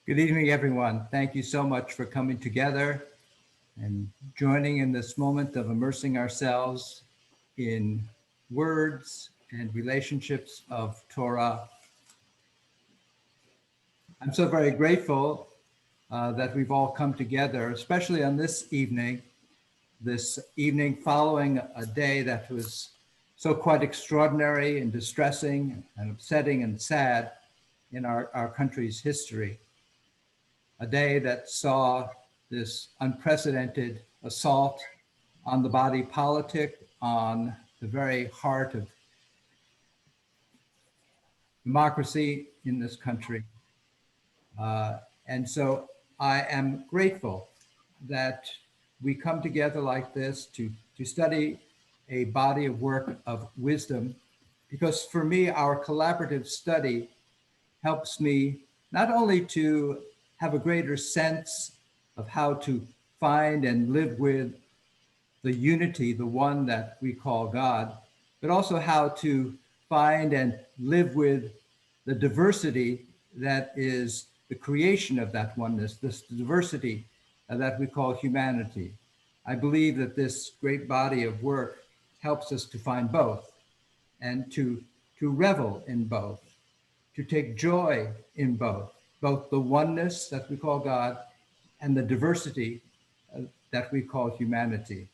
Good evening, everyone. Thank you so much for coming together and joining in this moment of immersing ourselves in words and relationships of Torah. I'm so very grateful that we've all come together, especially on this evening following a day that was so quite extraordinary and distressing and upsetting and sad in our country's history. A day that saw this unprecedented assault on the body politic, on the very heart of democracy in this country. And so I am grateful that we come together like this to study a body of work of wisdom, because for me, our collaborative study helps me not only to have a greater sense of how to find and live with the unity, the one that we call God, but also how to find and live with the diversity that is the creation of that oneness, this diversity that we call humanity. I believe that this great body of work helps us to find both and to revel in both, to take joy in both the oneness that we call God and the diversity that we call humanity.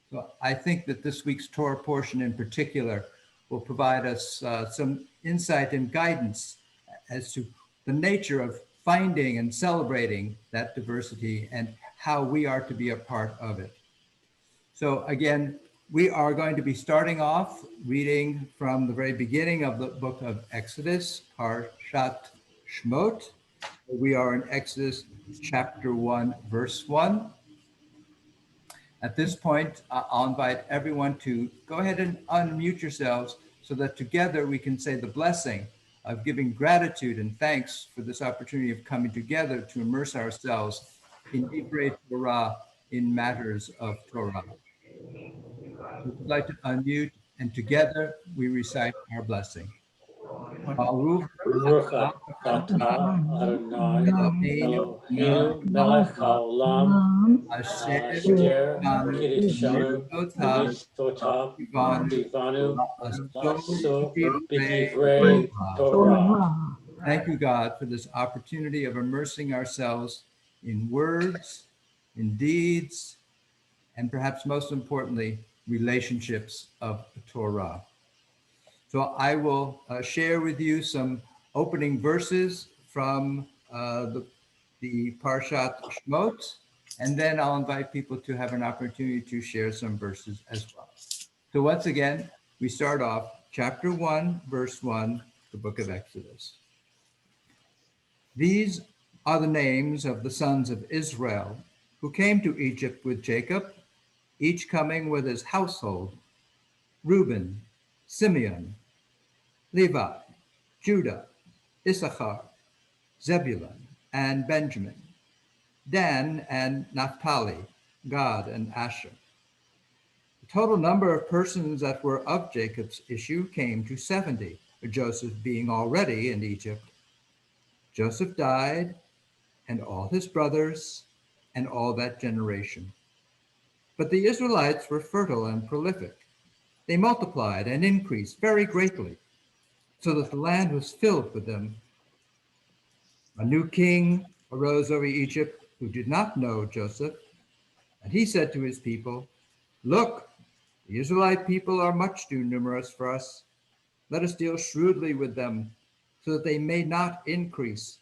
So I think that this week's Torah portion in particular will provide us some insight and guidance as to the nature of finding and celebrating that diversity and how we are to be a part of it. So again, we are going to be starting off reading from the very beginning of the book of Exodus, Parshat Shemot. We are in Exodus chapter 1, verse 1. At this point, I'll invite everyone to go ahead and unmute yourselves so that together we can say the blessing of giving gratitude and thanks for this opportunity of coming together to immerse ourselves in Divrei Torah, in matters of Torah. We'd like to unmute, and together we recite our blessing. Baruch Baruch atah Adonai Eloheinu melech haolam asher kiddushanu b'mitzvotav v'tzivanu la'asok b'divrei Torah. Thank you, God, for this opportunity of immersing ourselves in words, in deeds, and perhaps most importantly, relationships of the Torah. So I will share with you some opening verses from the Parshat Shemot, and then I'll invite people to have an opportunity to share some verses as well. So once again, we start off chapter 1, verse 1, the book of Exodus. These are the names of the sons of Israel who came to Egypt with Jacob, each coming with his household: Reuben, Simeon, Levi, Judah, Issachar, Zebulun, and Benjamin, Dan and Naphtali, Gad and Asher. The total number of persons that were of Jacob's issue came to 70, Joseph being already in Egypt. Joseph died, and all his brothers, and all that generation. But the Israelites were fertile and prolific. They multiplied and increased very greatly, so that the land was filled with them. A new king arose over Egypt who did not know Joseph, and he said to his people, "Look, the Israelite people are much too numerous for us. Let us deal shrewdly with them, so that they may not increase.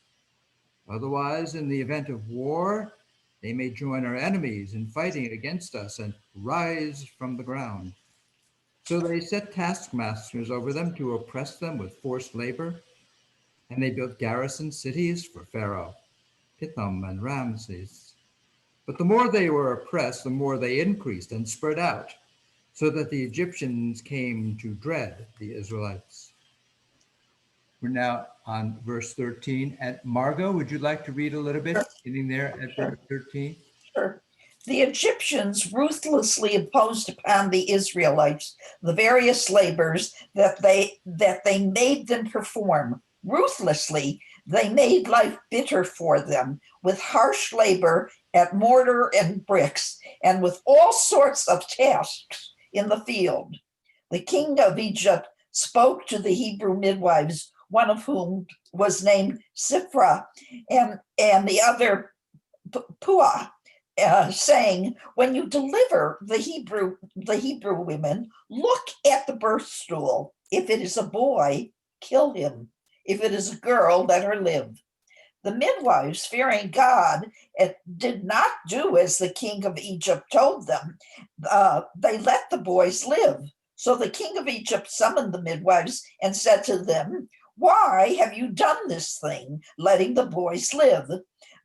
Otherwise, in the event of war, they may join our enemies in fighting against us and rise from the ground." So they set taskmasters over them to oppress them with forced labor, and they built garrison cities for Pharaoh, Pithom and Ramses. But the more they were oppressed, the more they increased and spread out, so that the Egyptians came to dread the Israelites. We're now on verse 13. And Margot, would you like to read a little bit, getting there at verse 13? Sure. The Egyptians ruthlessly imposed upon the Israelites the various labors that they made them perform. Ruthlessly, They made life bitter for them with harsh labor at mortar and bricks and with all sorts of tasks in the field. The king of Egypt spoke to the Hebrew midwives, one of whom was named Sifra and the other Puah, saying, when you deliver the Hebrew women, look at the birth stool. If it is a boy, kill him. If it is a girl, let her live. The midwives, fearing God, did not do as the king of Egypt told them. They let the boys live. So the king of Egypt summoned the midwives and said to them, why have you done this thing, letting the boys live?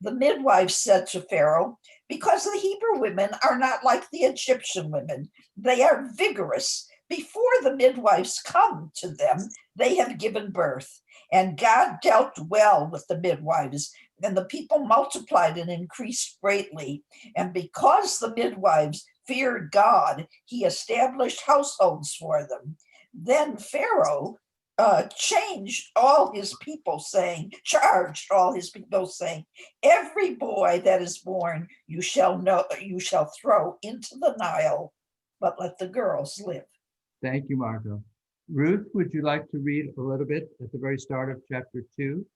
The midwives said to Pharaoh, because the Hebrew women are not like the Egyptian women. They are vigorous. Before the midwives come to them, they have given birth. And God dealt well with the midwives, and the people multiplied and increased greatly. And because the midwives feared God, he established households for them. Then Pharaoh charged all his people saying, every boy that is born you shall throw into the Nile, but let the girls live. Thank you, Margot. Ruth, would you like to read a little bit at the very start of chapter 2?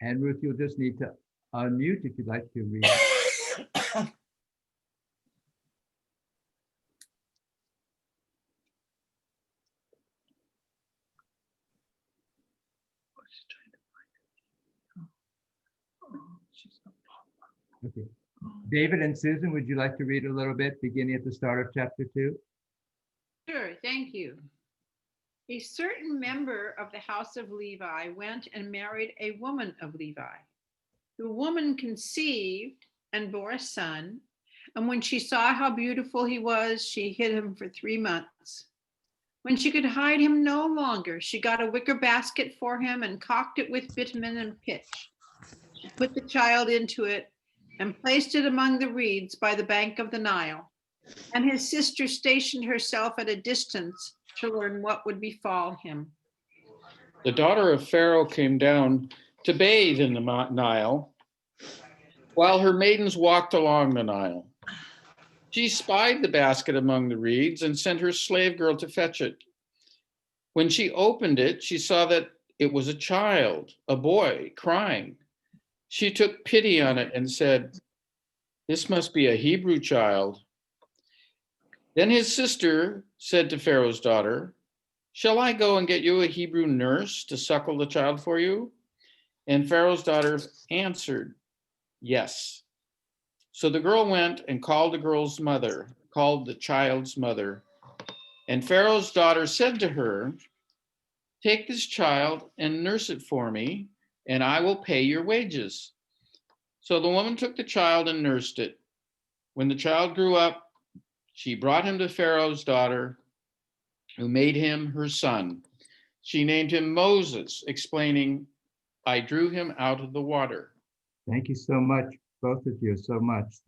And Ruth, you'll just need to unmute if you'd like to read. Okay. David and Susan, would you like to read a little bit beginning at the start of chapter 2? Sure, thank you. A certain member of the house of Levi went and married a woman of Levi. The woman conceived and bore a son, and when she saw how beautiful he was, she hid him for 3 months. When she could hide him no longer, she got a wicker basket for him and caulked it with bitumen and pitch. She put the child into it and placed it among the reeds by the bank of the Nile. And his sister stationed herself at a distance to learn what would befall him. The daughter of Pharaoh came down to bathe in the Nile, while her maidens walked along the Nile. She spied the basket among the reeds and sent her slave girl to fetch it. When she opened it, she saw that it was a child, a boy, crying. She took pity on it and said, "This must be a Hebrew child." Then his sister said to Pharaoh's daughter, "Shall I go and get you a Hebrew nurse to suckle the child for you?" And Pharaoh's daughter answered, "Yes." So the girl went and called the child's mother. And Pharaoh's daughter said to her, "Take this child and nurse it for me, and I will pay your wages." So the woman took the child and nursed it. When the child grew up, she brought him to Pharaoh's daughter, who made him her son. She named him Moses, explaining, "I drew him out of the water." Thank you so much, both of you, so much.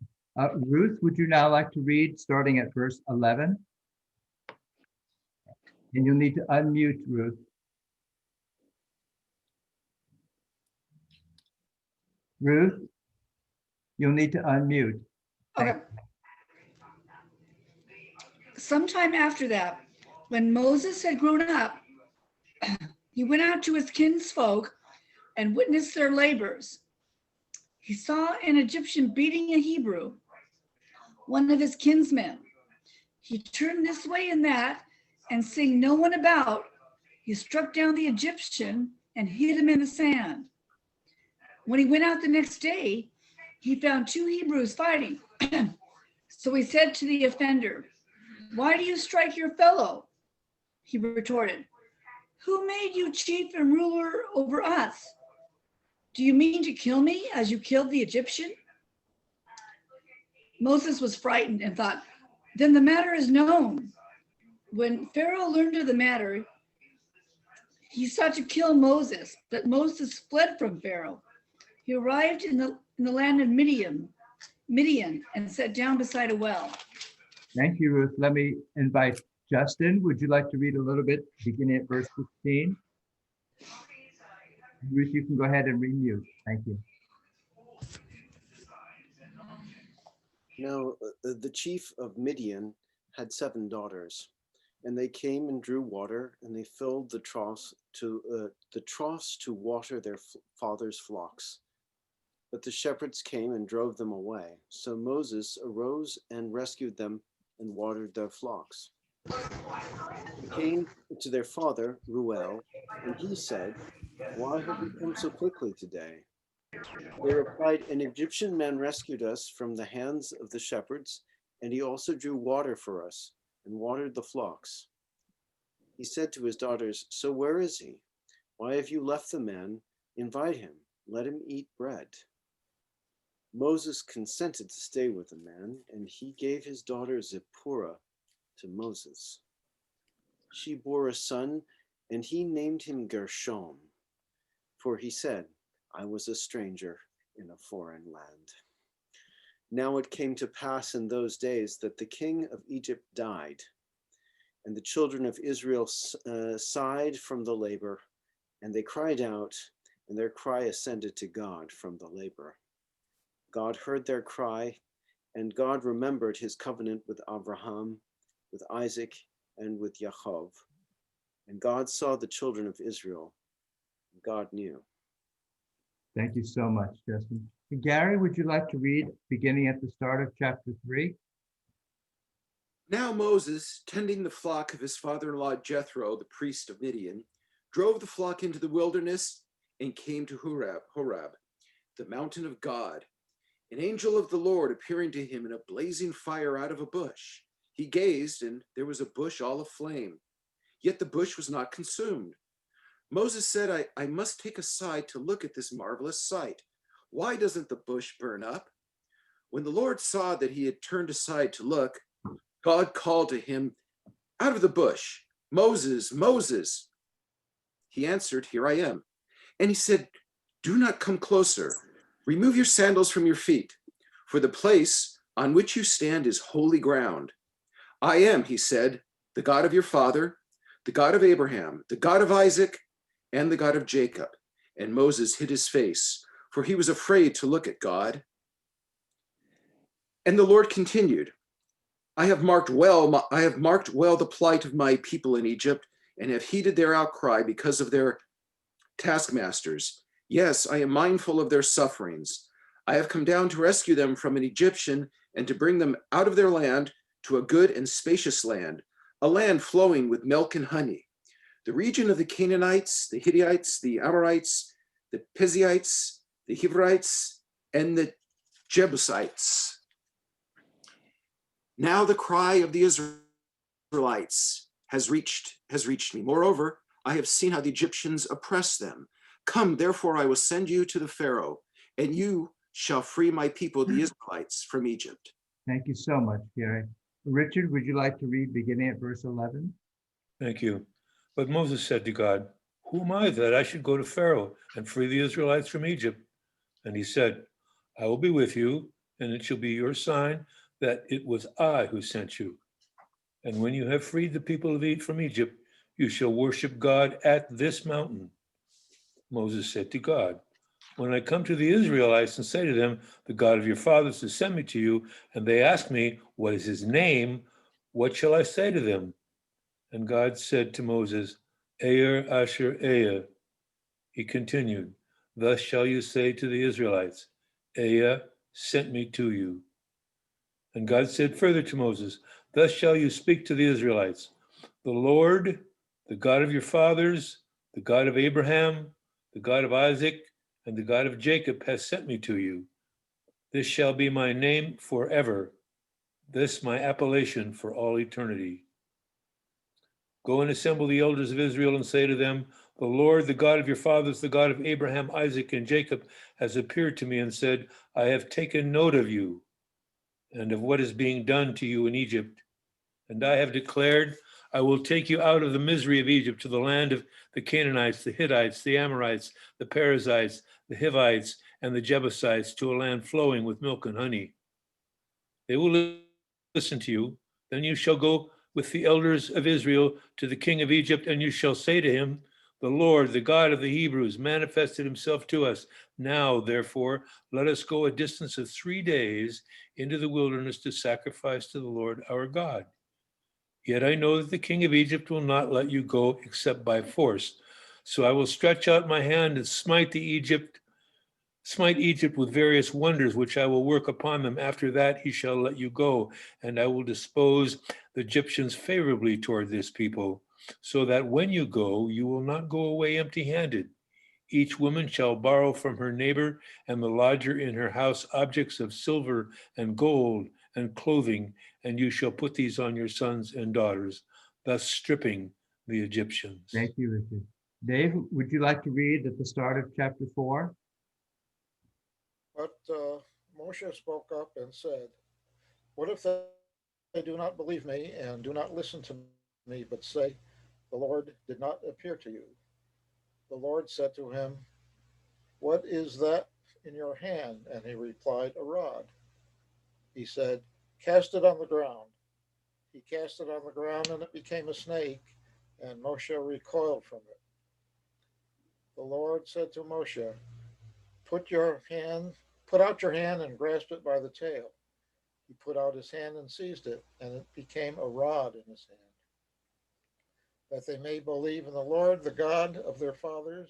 Ruth, would you now like to read starting at verse 11? And you'll need to unmute, Ruth. Ruth, you'll need to unmute. Okay. Sometime after that, when Moses had grown up, he went out to his kinsfolk and witnessed their labors. He saw an Egyptian beating a Hebrew, one of his kinsmen. He turned this way and that, and seeing no one about, he struck down the Egyptian and hid him in the sand. When he went out the next day, he found 2 Hebrews fighting. So he said to the offender, "Why do you strike your fellow?" He retorted, "Who made you chief and ruler over us? Do you mean to kill me as you killed the Egyptian?" Moses was frightened and thought, "Then the matter is known." When Pharaoh learned of the matter, he sought to kill Moses, but Moses fled from Pharaoh. He arrived in the land of Midian and sat down beside a well. Thank you, Ruth. Let me invite Justin, would you like to read a little bit, beginning at verse 16? Ruth, you can go ahead and remute. Thank you. Now the chief of Midian had 7 daughters, and they came and drew water, and they filled the troughs to water their father's flocks. But the shepherds came and drove them away. So Moses arose and rescued them and watered their flocks. They came to their father, Reuel, and he said, "Why have you come so quickly today?" They replied, "An Egyptian man rescued us from the hands of the shepherds, and he also drew water for us and watered the flocks." He said to his daughters, "So where is he? Why have you left the man? Invite him. Let him eat bread." Moses consented to stay with the man, and he gave his daughter Zipporah to Moses. She bore a son, and he named him Gershom, for he said, "I was a stranger in a foreign land." Now it came to pass in those days that the king of Egypt died, and the children of Israel sighed from the labor, and they cried out, and their cry ascended to God from the labor. God heard their cry, and God remembered his covenant with Abraham, with Isaac, and with Jacob. And God saw the children of Israel. God knew. Thank you so much, Justin. Gary, would you like to read beginning at the start of chapter 3? Now Moses, tending the flock of his father-in-law Jethro, the priest of Midian, drove the flock into the wilderness and came to Horeb, the mountain of God. An angel of the Lord appearing to him in a blazing fire out of a bush. He gazed, and there was a bush all aflame. Yet the bush was not consumed. Moses said, I must take aside to look at this marvelous sight. Why doesn't the bush burn up? When the Lord saw that he had turned aside to look, God called to him out of the bush, "Moses, Moses." He answered, "Here I am." And he said, "Do not come closer. Remove your sandals from your feet, for the place on which you stand is holy ground. I am," he said, "the God of your father, the God of Abraham, the God of Isaac, and the God of Jacob." And Moses hid his face, for he was afraid to look at God. And the Lord continued, I have marked well the plight of my people in Egypt, and have heeded their outcry because of their taskmasters. Yes, I am mindful of their sufferings. I have come down to rescue them from an Egyptian and to bring them out of their land to a good and spacious land, a land flowing with milk and honey, the region of the Canaanites, the Hittites, the Amorites, the Perizzites, the Hivites, and the Jebusites. Now the cry of the Israelites has reached me. Moreover, I have seen how the Egyptians oppress them. Come, therefore, I will send you to the Pharaoh, and you shall free my people, the Israelites, from Egypt. Thank you so much, Gary. Richard, would you like to read beginning at verse 11? Thank you. But Moses said to God, "Who am I that I should go to Pharaoh and free the Israelites from Egypt?" And he said, "I will be with you, and it shall be your sign that it was I who sent you. And when you have freed the people from Egypt, you shall worship God at this mountain." Moses said to God, "When I come to the Israelites and say to them, 'The God of your fathers has sent me to you,' and they ask me, 'What is his name?' what shall I say to them?" And God said to Moses, "Eir Asher Eir." He continued, "Thus shall you say to the Israelites, 'Eir sent me to you.'" And God said further to Moses, "Thus shall you speak to the Israelites, 'The Lord, the God of your fathers, the God of Abraham, the God of Isaac, and the God of Jacob has sent me to you. This shall be my name forever, this my appellation for all eternity. Go and assemble the elders of Israel and say to them, 'The Lord, the God of your fathers, the God of Abraham, Isaac, and Jacob, has appeared to me and said, I have taken note of you and of what is being done to you in Egypt. And I have declared, I will take you out of the misery of Egypt to the land of the Canaanites, the Hittites, the Amorites, the Perizzites, the Hivites, and the Jebusites, to a land flowing with milk and honey. They will listen to you. Then you shall go with the elders of Israel to the king of Egypt, and you shall say to him, the Lord, the God of the Hebrews, manifested himself to us. Now, therefore, let us go a distance of 3 days into the wilderness to sacrifice to the Lord our God. Yet I know that the king of Egypt will not let you go except by force. So I will stretch out my hand and smite Egypt with various wonders, which I will work upon them. After that, he shall let you go, and I will dispose the Egyptians favorably toward this people, so that when you go, you will not go away empty-handed. Each woman shall borrow from her neighbor and the lodger in her house objects of silver and gold and clothing, and you shall put these on your sons and daughters, thus stripping the Egyptians. Thank you, Richard. Dave, would you like to read at the start of chapter 4? But Moshe spoke up and said, what if they do not believe me and do not listen to me, but say, the Lord did not appear to you? The Lord said to him, what is that in your hand? And he replied, a rod. He said, cast it on the ground. He cast it on the ground, and it became a snake, and Moshe recoiled from it. The Lord said to Moshe, put out your hand and grasp it by the tail. He put out his hand and seized it, and it became a rod in his hand, that they may believe in the Lord, the God of their fathers,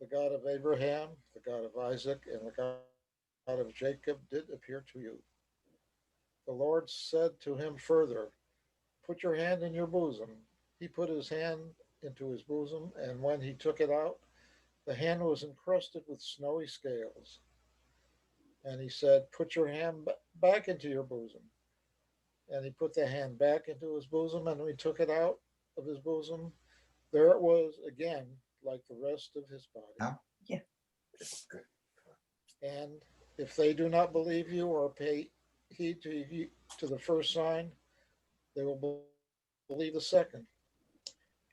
the God of Abraham, the God of Isaac, and the God of Jacob did appear to you. The Lord said to him further, put your hand in your bosom. He put his hand into his bosom, and when he took it out, the hand was encrusted with snowy scales. And he said, put your hand back into your bosom. And he put the hand back into his bosom, and when he took it out of his bosom, there it was again, like the rest of his body. Yeah. And if they do not believe you or pay heed to the first sign, they will believe the second.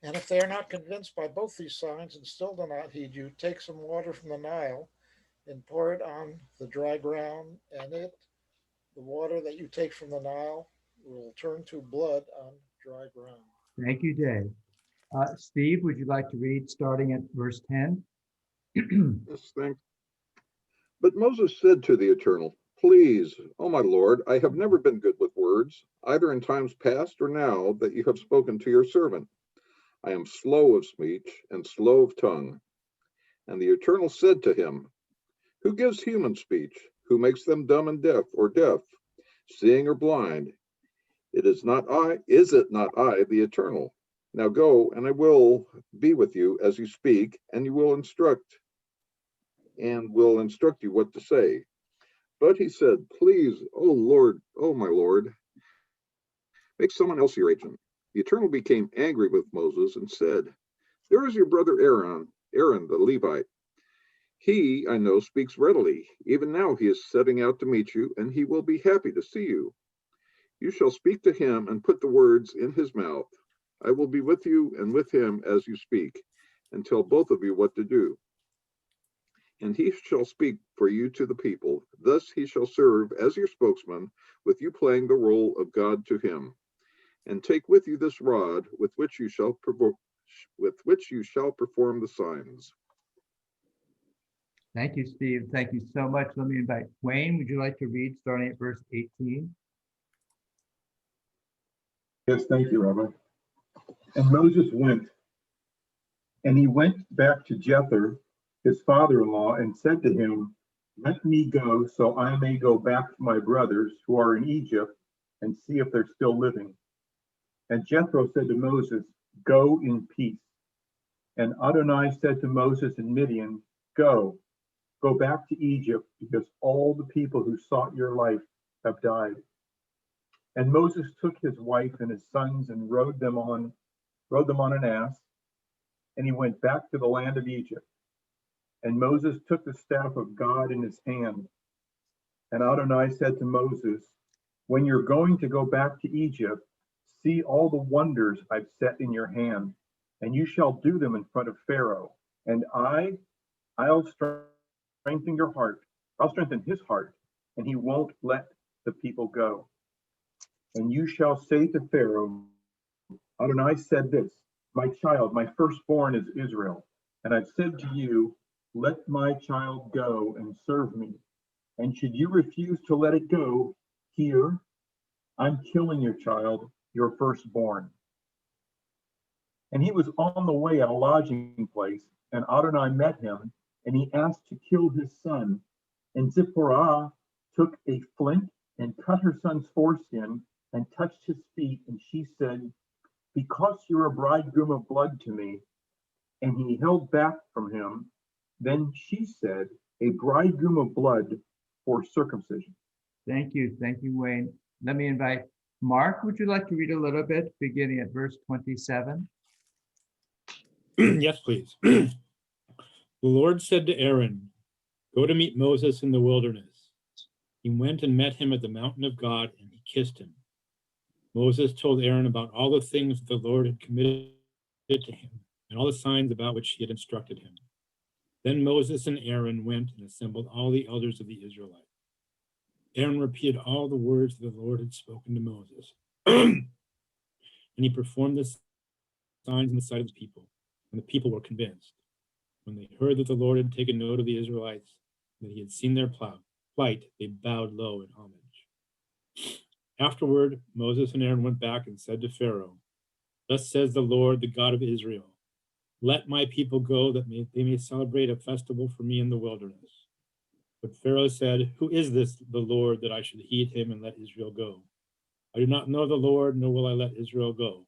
And if they are not convinced by both these signs and still do not heed you, take some water from the Nile and pour it on the dry ground, and the water that you take from the Nile, will turn to blood on dry ground. Thank you, Dave. Steve, would you like to read starting at verse 10? Yes, thanks. But Moses said to the Eternal, please, O my Lord, I have never been good with words, either in times past or now that you have spoken to your servant. I am slow of speech and slow of tongue. And the Eternal said to him, who gives human speech? Who makes them dumb and deaf, or deaf, seeing or blind? Is it not I, the Eternal? Now go, and I will be with you as you speak, and will instruct you what to say. But he said, please, O my Lord, make someone else your agent. The Eternal became angry with Moses and said, there is your brother Aaron the Levite. He, I know, speaks readily. Even now he is setting out to meet you, and he will be happy to see you. You shall speak to him and put the words in his mouth. I will be with you and with him as you speak, and tell both of you what to do. And he shall speak for you to the people. Thus he shall serve as your spokesman, with you playing the role of God to him. And take with you this rod with which you shall perform the signs. Thank you, Steve. Thank you so much. Let me invite Wayne. Would you like to read starting at verse 18? Yes, thank you, Rabbi. And Moses went, and he went back to Jethro, his father-in-law, and said to him, let me go so I may go back to my brothers who are in Egypt and see if they're still living. And Jethro said to Moses, go in peace. And Adonai said to Moses and Midian, go back to Egypt, because all the people who sought your life have died. And Moses took his wife and his sons and rode them on an ass, and he went back to the land of Egypt. And Moses took the staff of God in his hand. And Adonai said to Moses, when you're going to go back to Egypt, see all the wonders I've set in your hand, and you shall do them in front of Pharaoh. And I'll strengthen your heart. I'll strengthen his heart, and he won't let the people go. And you shall say to Pharaoh, Adonai said this, my child, my firstborn is Israel. And I've said to you, let my child go and serve me. And should you refuse to let it go, here, I'm killing your child, your firstborn. And he was on the way at a lodging place, and Adonai met him, and he asked to kill his son. And Zipporah took a flint and cut her son's foreskin and touched his feet, and she said, because you're a bridegroom of blood to me. And he held back from him. Then she said, a bridegroom of blood for circumcision. Thank you. Thank you, Wayne. Let me invite Mark. Would you like to read a little bit, beginning at verse 27? Yes, please. The Lord said to Aaron, go to meet Moses in the wilderness. He went and met him at the mountain of God, and he kissed him. Moses told Aaron about all the things that the Lord had committed to him, and all the signs about which he had instructed him. Then Moses and Aaron went and assembled all the elders of the Israelites. Aaron repeated all the words that the Lord had spoken to Moses. And he performed the signs in the sight of the people, and the people were convinced. When they heard that the Lord had taken note of the Israelites, and that he had seen their plight, they bowed low in homage. Afterward, Moses and Aaron went back and said to Pharaoh, thus says the Lord, the God of Israel, let my people go that they may celebrate a festival for me in the wilderness. But Pharaoh said, who is this, the Lord, that I should heed him and let Israel go? I do not know the Lord, nor will I let Israel go.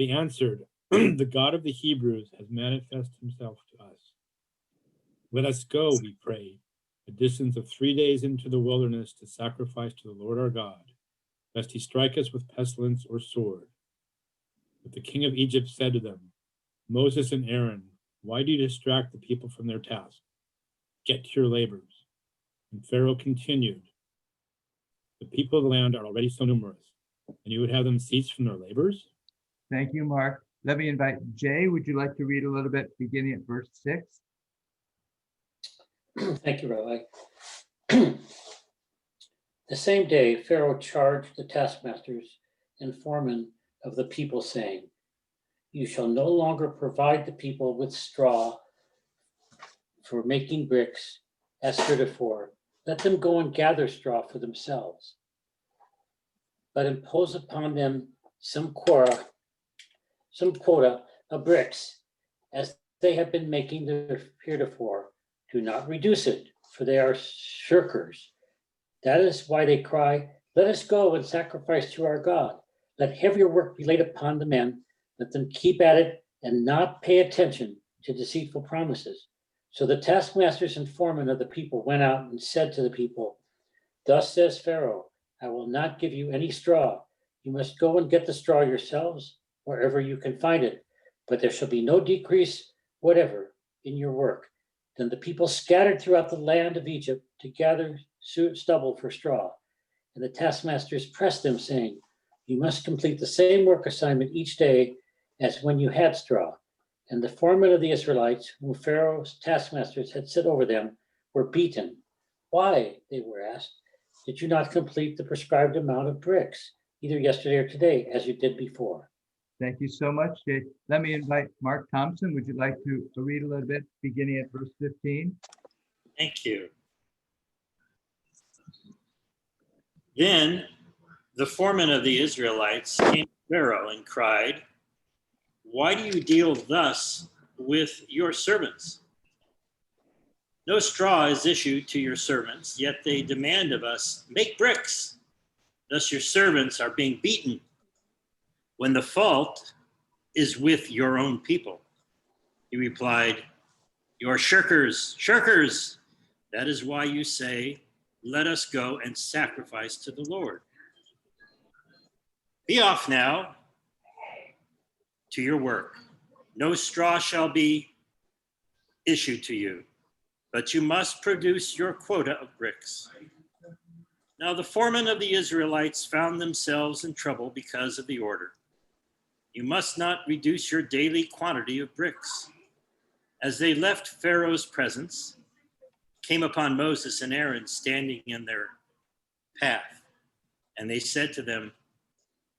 They answered, the God of the Hebrews has manifested himself to us. Let us go, we pray, a distance of 3 days into the wilderness to sacrifice to the Lord our God, lest he strike us with pestilence or sword. But the king of Egypt said to them, Moses and Aaron, why do you distract the people from their task? Get to your labors. And Pharaoh continued, the people of the land are already so numerous, and you would have them cease from their labors? Thank you, Mark. Let me invite Jay. Would you like to read a little bit, beginning at verse 6? Thank you, Rabbi. The same day, Pharaoh charged the taskmasters and foremen of the people, saying, you shall no longer provide the people with straw for making bricks as heretofore. Let them go and gather straw for themselves, but impose upon them some quota of bricks as they have been making their heretofore. Do not reduce it, for they are shirkers. That is why they cry, let us go and sacrifice to our God. Let heavier work be laid upon the men. Let them keep at it and not pay attention to deceitful promises. So the taskmasters and foremen of the people went out and said to the people, thus says Pharaoh, I will not give you any straw. You must go and get the straw yourselves wherever you can find it, but there shall be no decrease whatever in your work. Then the people scattered throughout the land of Egypt to gather stubble for straw. And the taskmasters pressed them, saying, you must complete the same work assignment each day as when you had straw. And the foremen of the Israelites, whom Pharaoh's taskmasters had set over them, were beaten. Why, they were asked, did you not complete the prescribed amount of bricks, either yesterday or today, as you did before? Thank you so much, Jay. Let me invite Mark Thompson. Would you like to read a little bit, beginning at verse 15? Thank you. Then the foreman of the Israelites came to Pharaoh and cried, why do you deal thus with your servants? No straw is issued to your servants, yet they demand of us, make bricks. Thus your servants are being beaten, when the fault is with your own people. He replied, you are shirkers, shirkers. That is why you say, let us go and sacrifice to the Lord. Be off now to your work. No straw shall be issued to you, but you must produce your quota of bricks. Now the foremen of the Israelites found themselves in trouble because of the order. You must not reduce your daily quantity of bricks. As they left Pharaoh's presence, came upon Moses and Aaron standing in their path, and they said to them,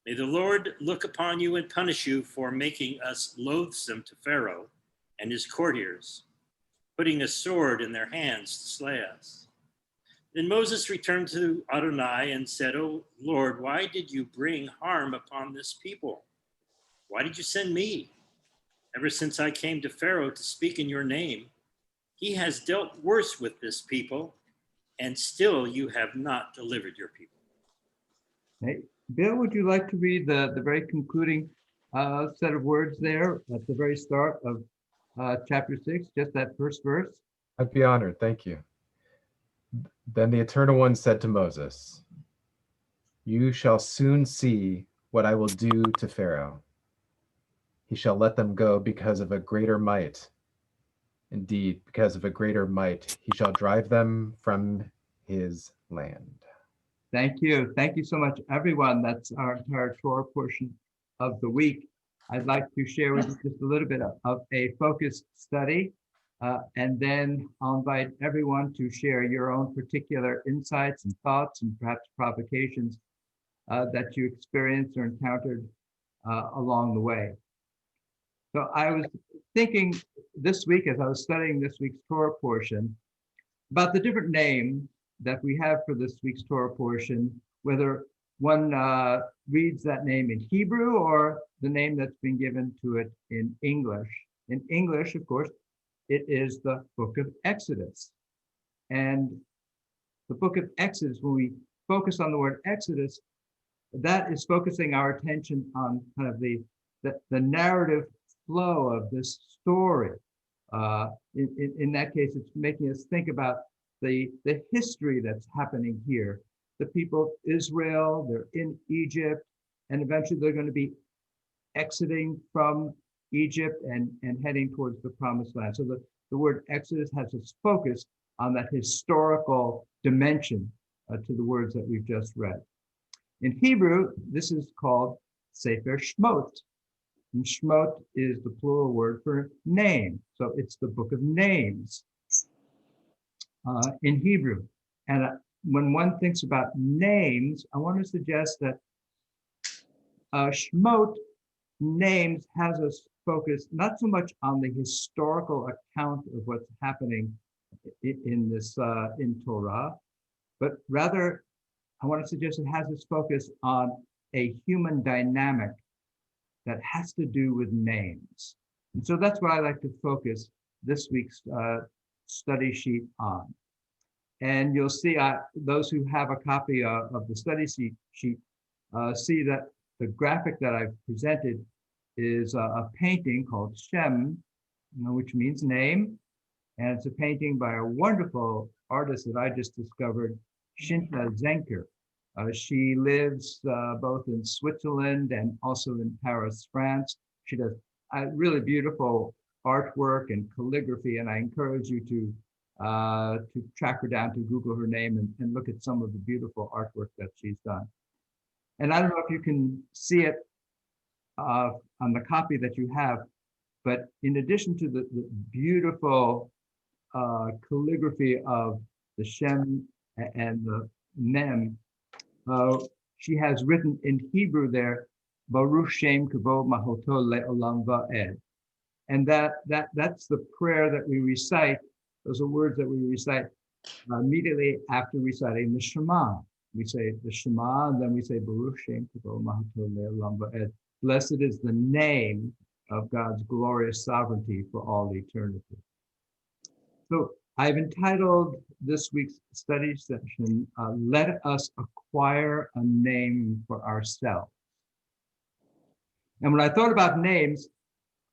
May the Lord look upon you and punish you for making us loathsome to Pharaoh and his courtiers, putting a sword in their hands to slay us. Then Moses returned to Adonai and said, "O Lord, why did you bring harm upon this people? Why did you send me? Ever since I came to Pharaoh to speak in your name, he has dealt worse with this people, and still you have not delivered your people." Hey, Bill, would you like to read the very concluding set of words there at the very start of chapter 6, just that first verse? I'd be honored, thank you. Then the Eternal One said to Moses, "You shall soon see what I will do to Pharaoh. He shall let them go because of a greater might. Indeed, because of a greater might, he shall drive them from his land." Thank you. Thank you so much, everyone. That's our entire Torah portion of the week. I'd like to share with you just a little bit of a focused study, and then I'll invite everyone to share your own particular insights and thoughts and perhaps provocations that you experienced or encountered along the way. So I was thinking this week, as I was studying this week's Torah portion, about the different names that we have for this week's Torah portion, whether one reads that name in Hebrew or the name that's been given to it in English. In English, of course, it is the book of Exodus. And the book of Exodus, when we focus on the word Exodus, that is focusing our attention on kind of the narrative flow of this story. In that case, it's making us think about the history that's happening here. The people of Israel, they're in Egypt, and eventually they're going to be exiting from Egypt and heading towards the promised land. So the word Exodus has its focus on that historical dimension to the words that we've just read. In Hebrew, this is called Sefer Shemot. And Shemot is the plural word for name. So it's the book of names in Hebrew. And when one thinks about names, I want to suggest that Shemot, names, has us focus not so much on the historical account of what's happening in Torah, but rather I want to suggest it has its focus on a human dynamic that has to do with names. And so that's what I like to focus this week's study sheet on. And you'll see, those who have a copy of the study sheet see that the graphic that I've presented is a painting called Shem, which means name. And it's a painting by a wonderful artist that I just discovered, Shinta Zenker. She lives both in Switzerland and also in Paris, France. She does really beautiful artwork and calligraphy, and I encourage you to track her down, to Google her name and look at some of the beautiful artwork that she's done. And I don't know if you can see it on the copy that you have, but in addition to the beautiful calligraphy of the Shem and the Mem, she has written in Hebrew there, Baruch Shem Kavod Mahoto Le'olam Va'ed. And that's the prayer that we recite. Those are words that we recite immediately after reciting the Shema. We say the Shema, and then we say Baruch Shem Kavod Mahoto Le'olam Va'ed. Blessed is the name of God's glorious sovereignty for all eternity. So I've entitled this week's study session, Let Us Acquire a Name for Ourselves. And when I thought about names,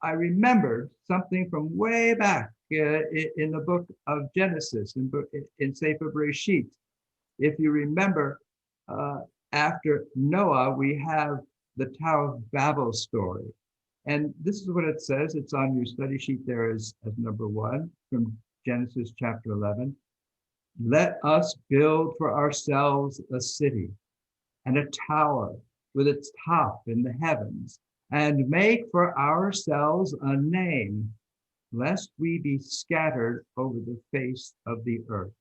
I remembered something from way back in the book of Genesis, in Sefer Bereshit. If you remember, after Noah, we have the Tower of Babel story. And this is what it says. It's on your study sheet there as number 1 from Genesis chapter 11. Let us build for ourselves a city and a tower with its top in the heavens, and make for ourselves a name, lest we be scattered over the face of the earth.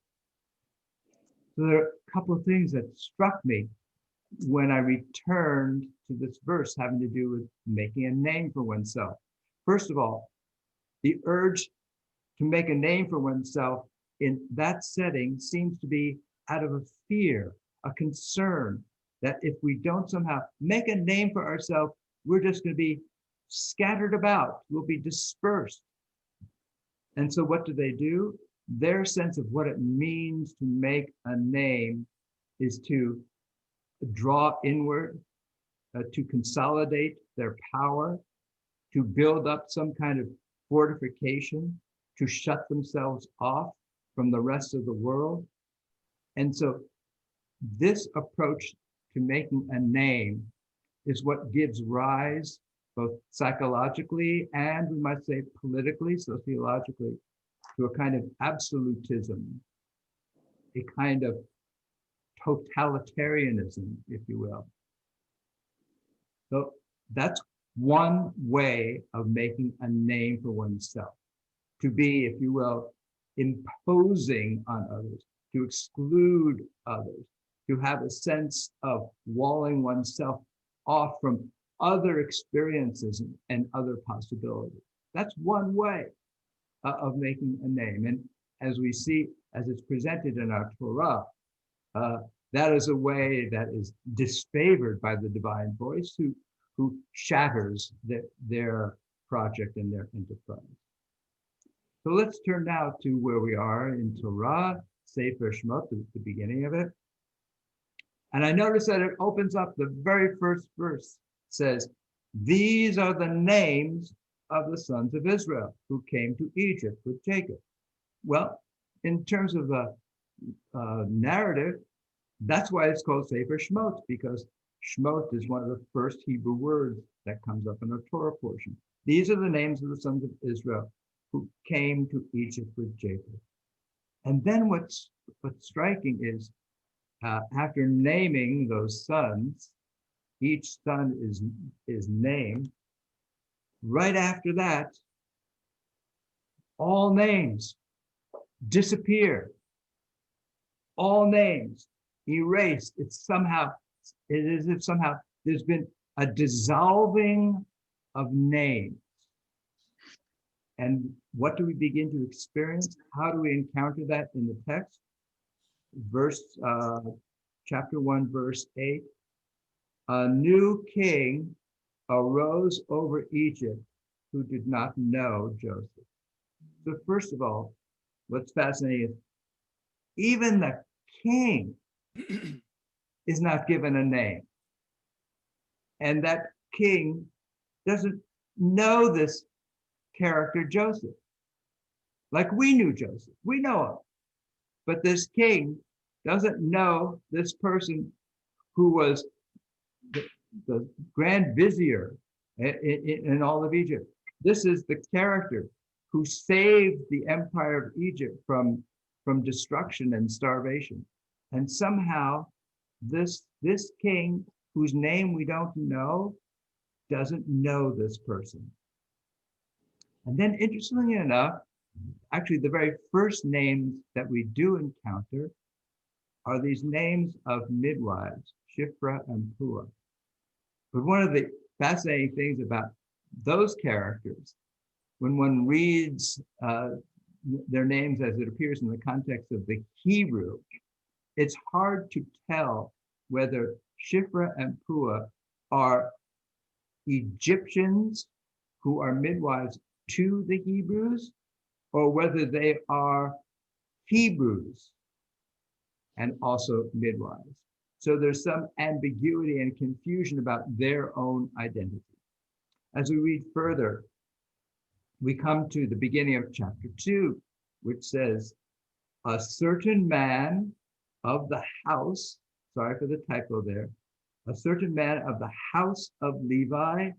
So there are a couple of things that struck me when I returned to this verse having to do with making a name for oneself. First of all, the urge to make a name for oneself in that setting seems to be out of a fear, a concern that if we don't somehow make a name for ourselves, we're just going to be scattered about, we'll be dispersed. And so what do? Their sense of what it means to make a name is to draw inward, to consolidate their power, to build up some kind of fortification, to shut themselves off from the rest of the world. And so this approach to making a name is what gives rise, both psychologically and we might say politically, sociologically, to a kind of absolutism, a kind of totalitarianism, if you will. So that's one way of making a name for oneself, to be, if you will, imposing on others, to exclude others, to have a sense of walling oneself off from other experiences and other possibilities. That's one way of making a name. And as we see, as it's presented in our Torah, that is a way that is disfavored by the divine voice who shatters their project and their enterprise. So let's turn now to where we are in Torah, Sefer Shemot, the beginning of it. And I notice that it opens up the very first verse, says, these are the names of the sons of Israel who came to Egypt with Jacob. Well, in terms of the narrative, that's why it's called Sefer Shemot, because Shemot is one of the first Hebrew words that comes up in a Torah portion. These are the names of the sons of Israel who came to Egypt with Jacob. And then what's striking is after naming those sons, each son is named. Right after that, all names disappear. All names erased. It is as if somehow there's been a dissolving of names. And what do we begin to experience? How do we encounter that in the text? Chapter 1, verse 8. A new king arose over Egypt who did not know Joseph. So first of all, what's fascinating is even the king is not given a name. And that king doesn't know this character Joseph. Like we knew Joseph, we know him. But this king doesn't know this person who was the grand vizier in all of Egypt. This is the character who saved the empire of Egypt from destruction and starvation. And somehow this king, whose name we don't know, doesn't know this person. And then interestingly enough, actually the very first names that we do encounter are these names of midwives, Shiphrah and Puah. But one of the fascinating things about those characters, when one reads their names as it appears in the context of the Hebrew, it's hard to tell whether Shiphrah and Puah are Egyptians who are midwives to the Hebrews, or whether they are Hebrews and also midwives. So there's some ambiguity and confusion about their own identity. As we read further, we come to the beginning of chapter 2, which says, a certain man of the house, sorry for the typo there, a certain man of the house of Levi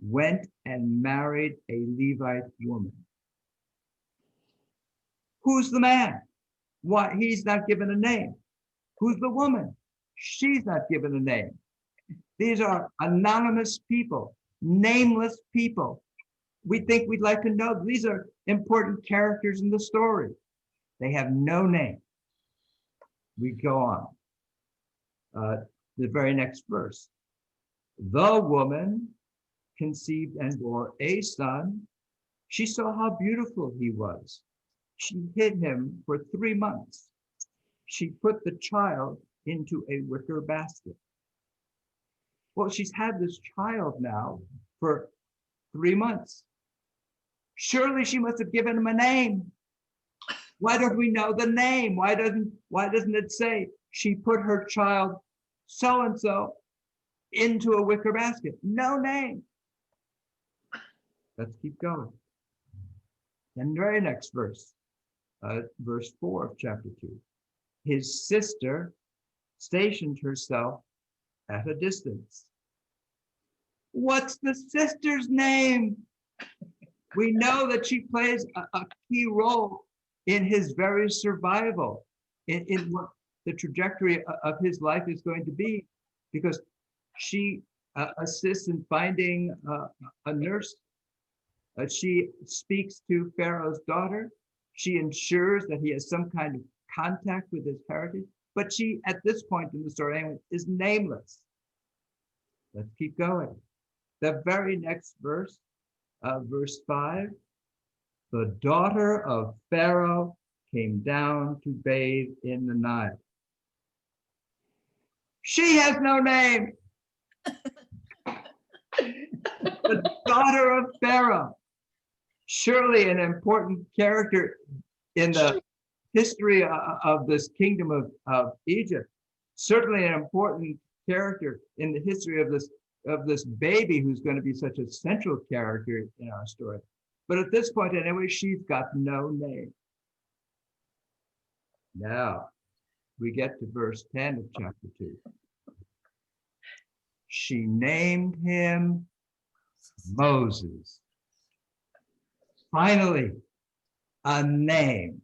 went and married a Levite woman. Who's the man? Why, he's not given a name. Who's the woman? She's not given a name. These are anonymous people, nameless people. We think we'd like to know. These are important characters in the story. They have no name. We go on. The very next verse. The woman conceived and bore a son. She saw how beautiful he was. She hid him for 3 months. She put the child into a wicker basket. Well, she's had this child now for 3 months. Surely she must have given him a name. Why don't we know the name? Why doesn't it say she put her child so-and-so into a wicker basket? No name. Let's keep going. And the very next verse, verse 4 of chapter 2. His sister stationed herself at a distance. What's the sister's name? We know that she plays a key role in his very survival, in what the trajectory of his life is going to be, because she assists in finding a nurse. She speaks to Pharaoh's daughter. She ensures that he has some kind of contact with his heritage, but she, at this point in the story anyway, is nameless. Let's keep going. The very next verse, verse 5, the daughter of Pharaoh came down to bathe in the Nile. She has no name. The daughter of Pharaoh, surely an important character in the history of this kingdom of Egypt, certainly an important character in the history of this baby who's going to be such a central character in our story. But at this point anyway, she's got no name. Now we get to verse 10 of chapter 2. She named him Moses. Finally, a name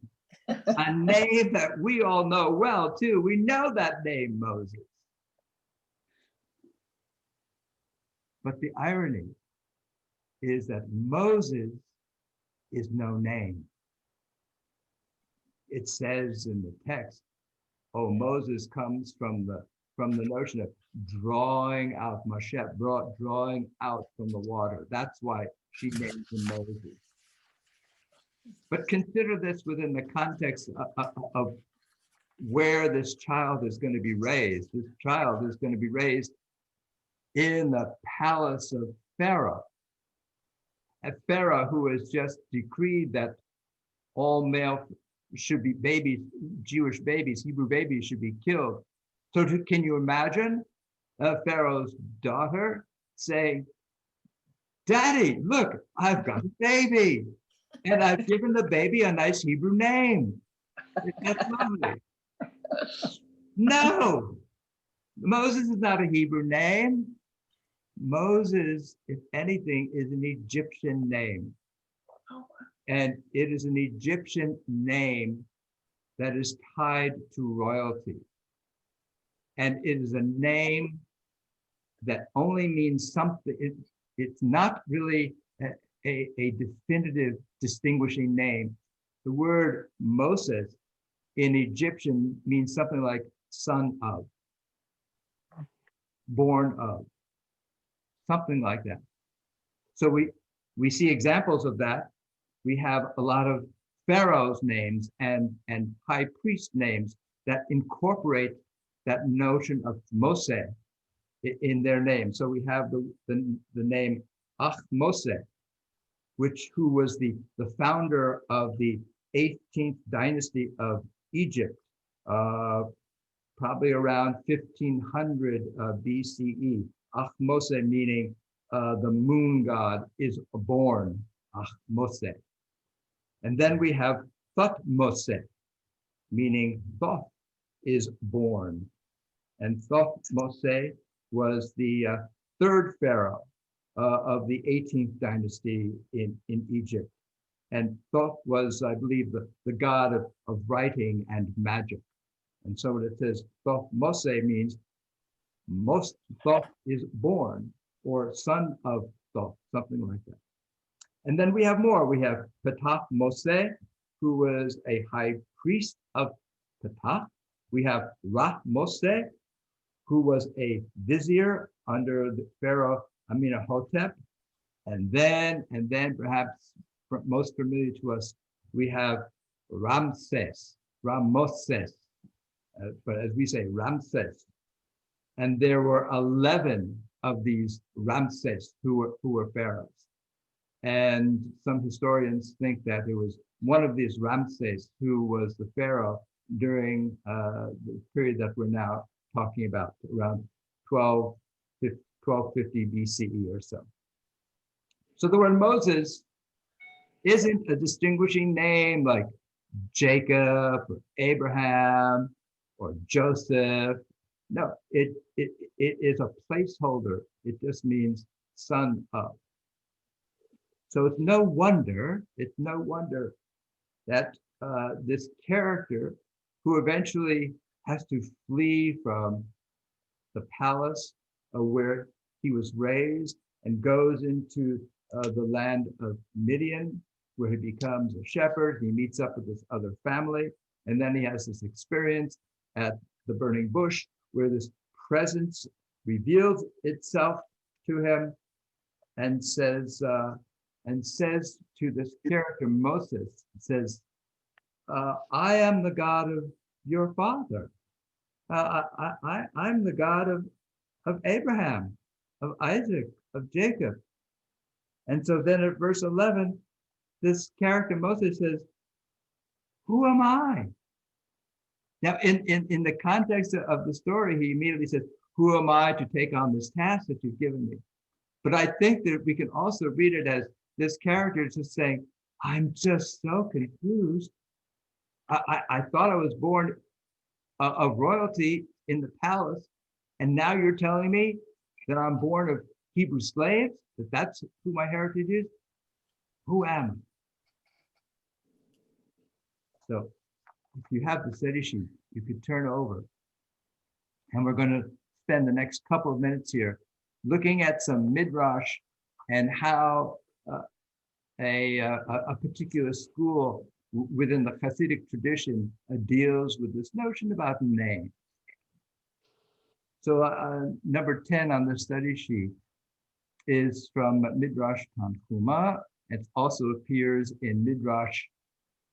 that we all know well too. We know that name, Moses. But the irony is that Moses is no name. It says in the text, oh, Moses comes from the notion of drawing out, Mashet, drawing out from the water. That's why she named him Moses. But consider this within the context of where this child is going to be raised. This child is going to be raised in the palace of Pharaoh. A Pharaoh who has just decreed that all male should be babies, Jewish babies, Hebrew babies should be killed. So can you imagine Pharaoh's daughter saying, Daddy, look, I've got a baby and I've given the baby a nice Hebrew name. That's lovely. No, Moses is not a Hebrew name. Moses, if anything, is an Egyptian name. And it is an Egyptian name that is tied to royalty. And it is a name that only means something. It's not really a definitive distinguishing name. The word Moses in Egyptian means something like son of, born of, something like that. So we see examples of that. We have a lot of pharaoh's names and high priest names that incorporate that notion of Mose in their name. So we have the name Mose, who was the founder of the 18th dynasty of Egypt, probably around 1500 BCE. Mose meaning the moon god is born, Mose. And then we have Mose, meaning Thoth is born. And Mose was the third pharaoh of the 18th dynasty in Egypt. And Thoth was, I believe, the god of writing and magic. And so when it says Mose means Thoth is born, or son of Thoth, something like that. And then we have more. We have Mose, who was a high priest of Ptah. We have Mose, who was a vizier under the Pharaoh Amenhotep. And then perhaps most familiar to us, we have Ramses, but as we say, Ramses. And there were 11 of these Ramses who were pharaohs. And some historians think that it was one of these Ramses who was the pharaoh during the period that we're now talking about, around 1250 BCE or so. So the word Moses isn't a distinguishing name like Jacob or Abraham or Joseph. No, it is a placeholder. It just means son of. So it's no wonder that this character, who eventually has to flee from the palace where he was raised and goes into the land of Midian, where he becomes a shepherd. He meets up with this other family, and then he has this experience at the burning bush where this presence reveals itself to him and says to this character Moses, says, I am the God of your father. I'm the God of Abraham, of Isaac, of Jacob. And so then at verse 11, this character Moses says, who am I? Now, in the context of the story, he immediately says, who am I to take on this task that you've given me? But I think that we can also read it as this character is just saying, I'm just so confused. I thought I was born of royalty in the palace, and now you're telling me that I'm born of Hebrew slaves, that's who my heritage is? Who am I? So if you have the study sheet, you could turn over. And we're going to spend the next couple of minutes here looking at some midrash and how a particular school within the Hasidic tradition deals with this notion about name. So number 10 on the study sheet is from Midrash Tanhuma. It also appears in Midrash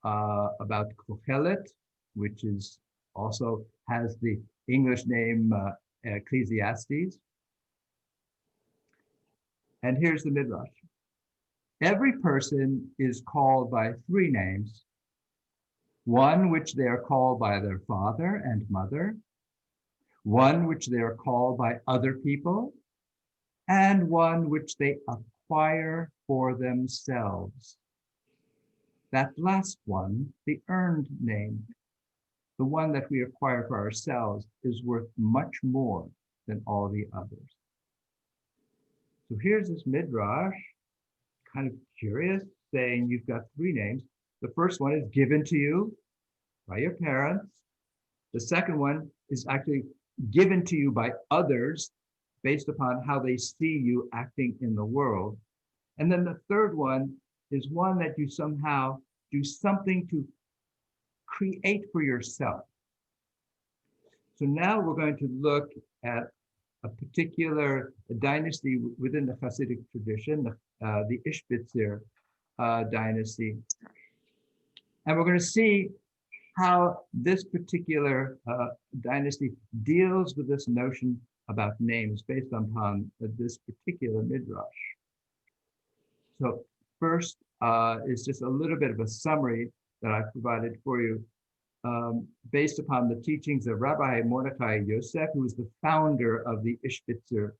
about Kohelet, which is also has the English name Ecclesiastes. And here's the Midrash. Every person is called by three names, one which they are called by their father and mother, one which they are called by other people, and one which they acquire for themselves. That last one, the earned name, the one that we acquire for ourselves, is worth much more than all the others. So here's this midrash, kind of curious, saying you've got three names. The first one is given to you by your parents. The second one is actually given to you by others based upon how they see you acting in the world. And then the third one is one that you somehow do something to create for yourself. So now we're going to look at a particular dynasty within the Hasidic tradition, the Ishbitzer dynasty. And we're going to see how this particular dynasty deals with this notion about names based upon this particular midrash. So first is just a little bit of a summary that I've provided for you based upon the teachings of Rabbi Mordechai Yosef, who was the founder of the Ishbitzer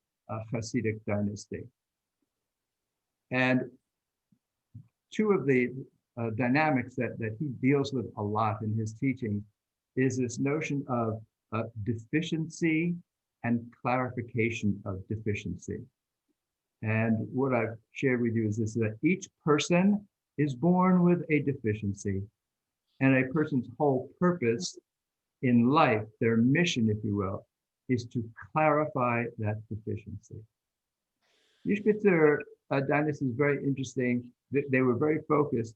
Hasidic dynasty. And two of the dynamics that he deals with a lot in his teaching is this notion of deficiency and clarification of deficiency. And what I've shared with you is this, that each person is born with a deficiency, and a person's whole purpose in life, their mission, if you will, is to clarify that deficiency. Ishbitzer dynasty is very interesting. They were very focused,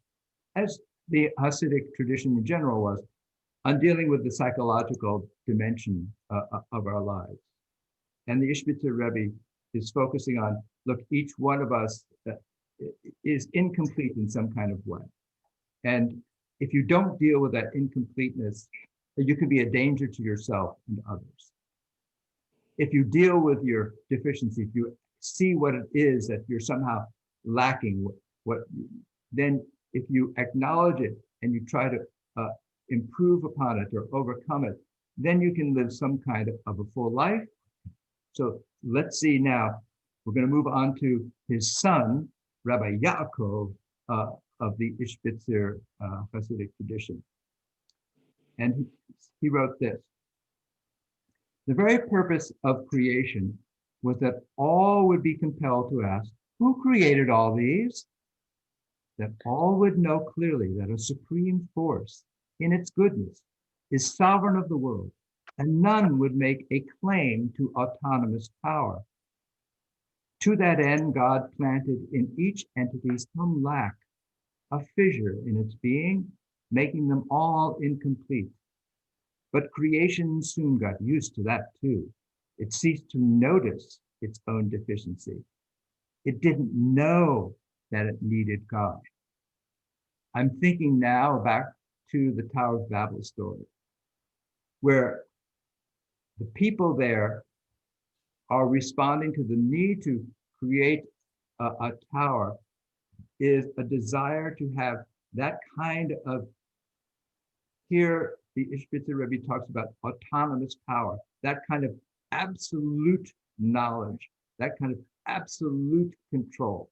as the Hasidic tradition in general was, on dealing with the psychological dimension of our lives. And the Ishbitzer Rebbe is focusing on, look, each one of us is incomplete in some kind of way. And if you don't deal with that incompleteness, you can be a danger to yourself and others. If you deal with your deficiency, if you see what it is that you're somehow lacking, then if you acknowledge it and you try to improve upon it or overcome it, then you can live some kind of a full life. So let's see now, we're going to move on to his son, Rabbi Yaakov of the Ishbitzer Hasidic tradition. And he wrote this: the very purpose of creation was that all would be compelled to ask, who created all these? That all would know clearly that a supreme force in its goodness is sovereign of the world, and none would make a claim to autonomous power. To that end, God planted in each entity some lack, a fissure in its being, making them all incomplete. But creation soon got used to that too. It ceased to notice its own deficiency. It didn't know that it needed God. I'm thinking now back to the Tower of Babel story, where the people there are responding to the need to create a tower, is a desire to have that kind of, here the Ishbitzer Rebbe talks about autonomous power, that kind of absolute knowledge, that kind of absolute control,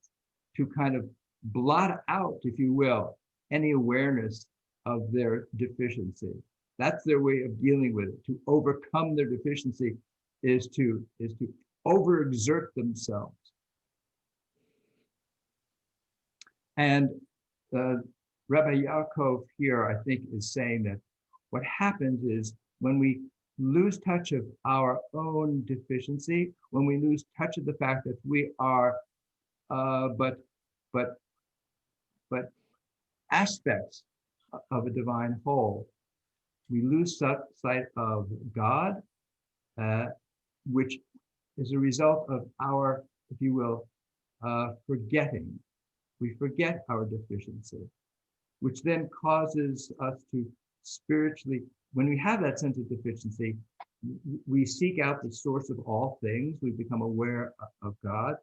to kind of blot out, if you will, any awareness of their deficiency. That's their way of dealing with it. To overcome their deficiency is to overexert themselves. And Rabbi Yaakov here, I think, is saying that what happens is when we lose touch of our own deficiency, when we lose touch of the fact that we are but aspects of a divine whole, we lose sight of God, which is a result of our, if you will, forgetting. We forget our deficiency, which then causes us to spiritually, when we have that sense of deficiency, we seek out the source of all things. We become aware of God.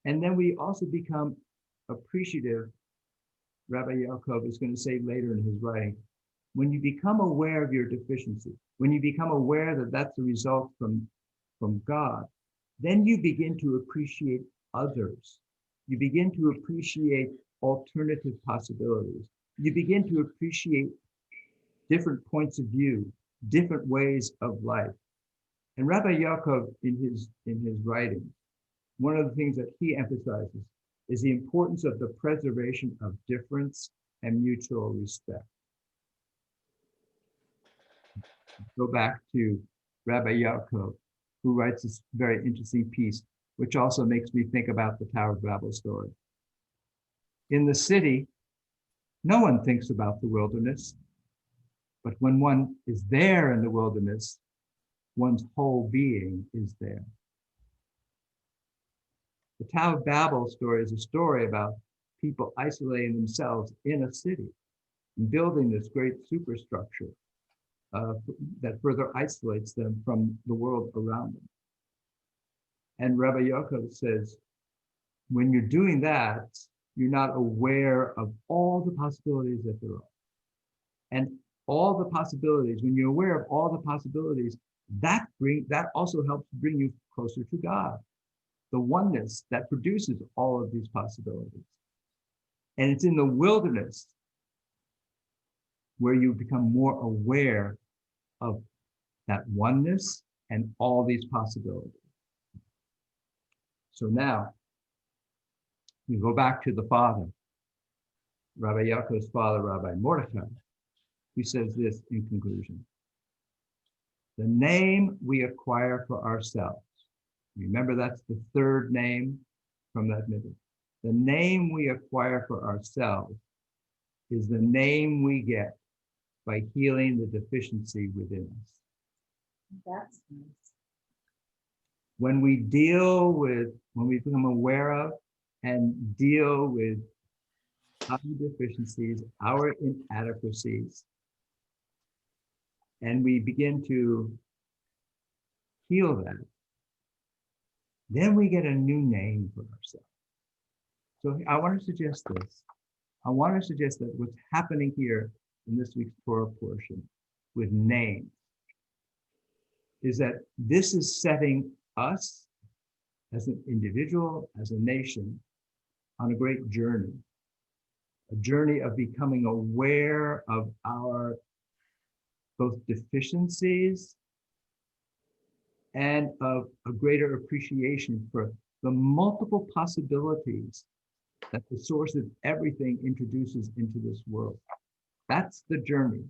And then we also become appreciative. Rabbi Yaakov is going to say later in his writing, when you become aware of your deficiency, when you become aware that that's a result from God, then you begin to appreciate others. You begin to appreciate alternative possibilities. You begin to appreciate different points of view, different ways of life. And Rabbi Yaakov, in his writing, one of the things that he emphasizes is the importance of the preservation of difference and mutual respect. Go back to Rabbi Yaakov, who writes this very interesting piece, which also makes me think about the Tower of Babel story. In the city, no one thinks about the wilderness, but when one is there in the wilderness, one's whole being is there. The Tower of Babel story is a story about people isolating themselves in a city and building this great superstructure that further isolates them from the world around them. And Rabbi Yaakov says, when you're doing that, you're not aware of all the possibilities that there are. And all the possibilities, when you're aware of all the possibilities, that also helps bring you closer to God, the oneness that produces all of these possibilities. And it's in the wilderness where you become more aware of that oneness and all these possibilities. So now, we go back to the father, Rabbi Yaakov's father, Rabbi Mordechai, who says this in conclusion: the name we acquire for ourselves, remember that's the third name from that middle. The name we acquire for ourselves is the name we get by healing the deficiency within us. That's nice. when we become aware of and deal with our deficiencies, our inadequacies, and we begin to heal that, then we get a new name for ourselves. So I want to suggest this. I want to suggest that what's happening here in this week's Torah portion with names is that this is setting us as an individual, as a nation, on a great journey, a journey of becoming aware of our both deficiencies and of a greater appreciation for the multiple possibilities that the source of everything introduces into this world. That's the journey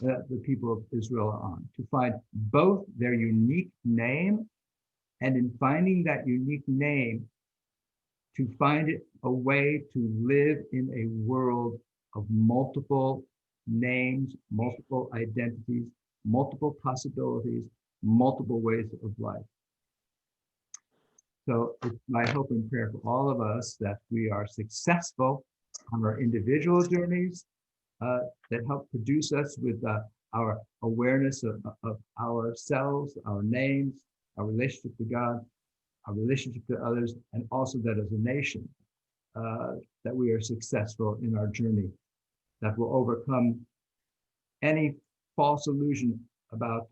that the people of Israel are on, to find both their unique name, and in finding that unique name, to find it a way to live in a world of multiple names, multiple identities, multiple possibilities, multiple ways of life. So it's my hope and prayer for all of us that we are successful on our individual journeys that help produce us with our awareness of ourselves, our names, our relationship to God, our relationship to others, and also that as a nation, that we are successful in our journey, that will overcome any false illusion about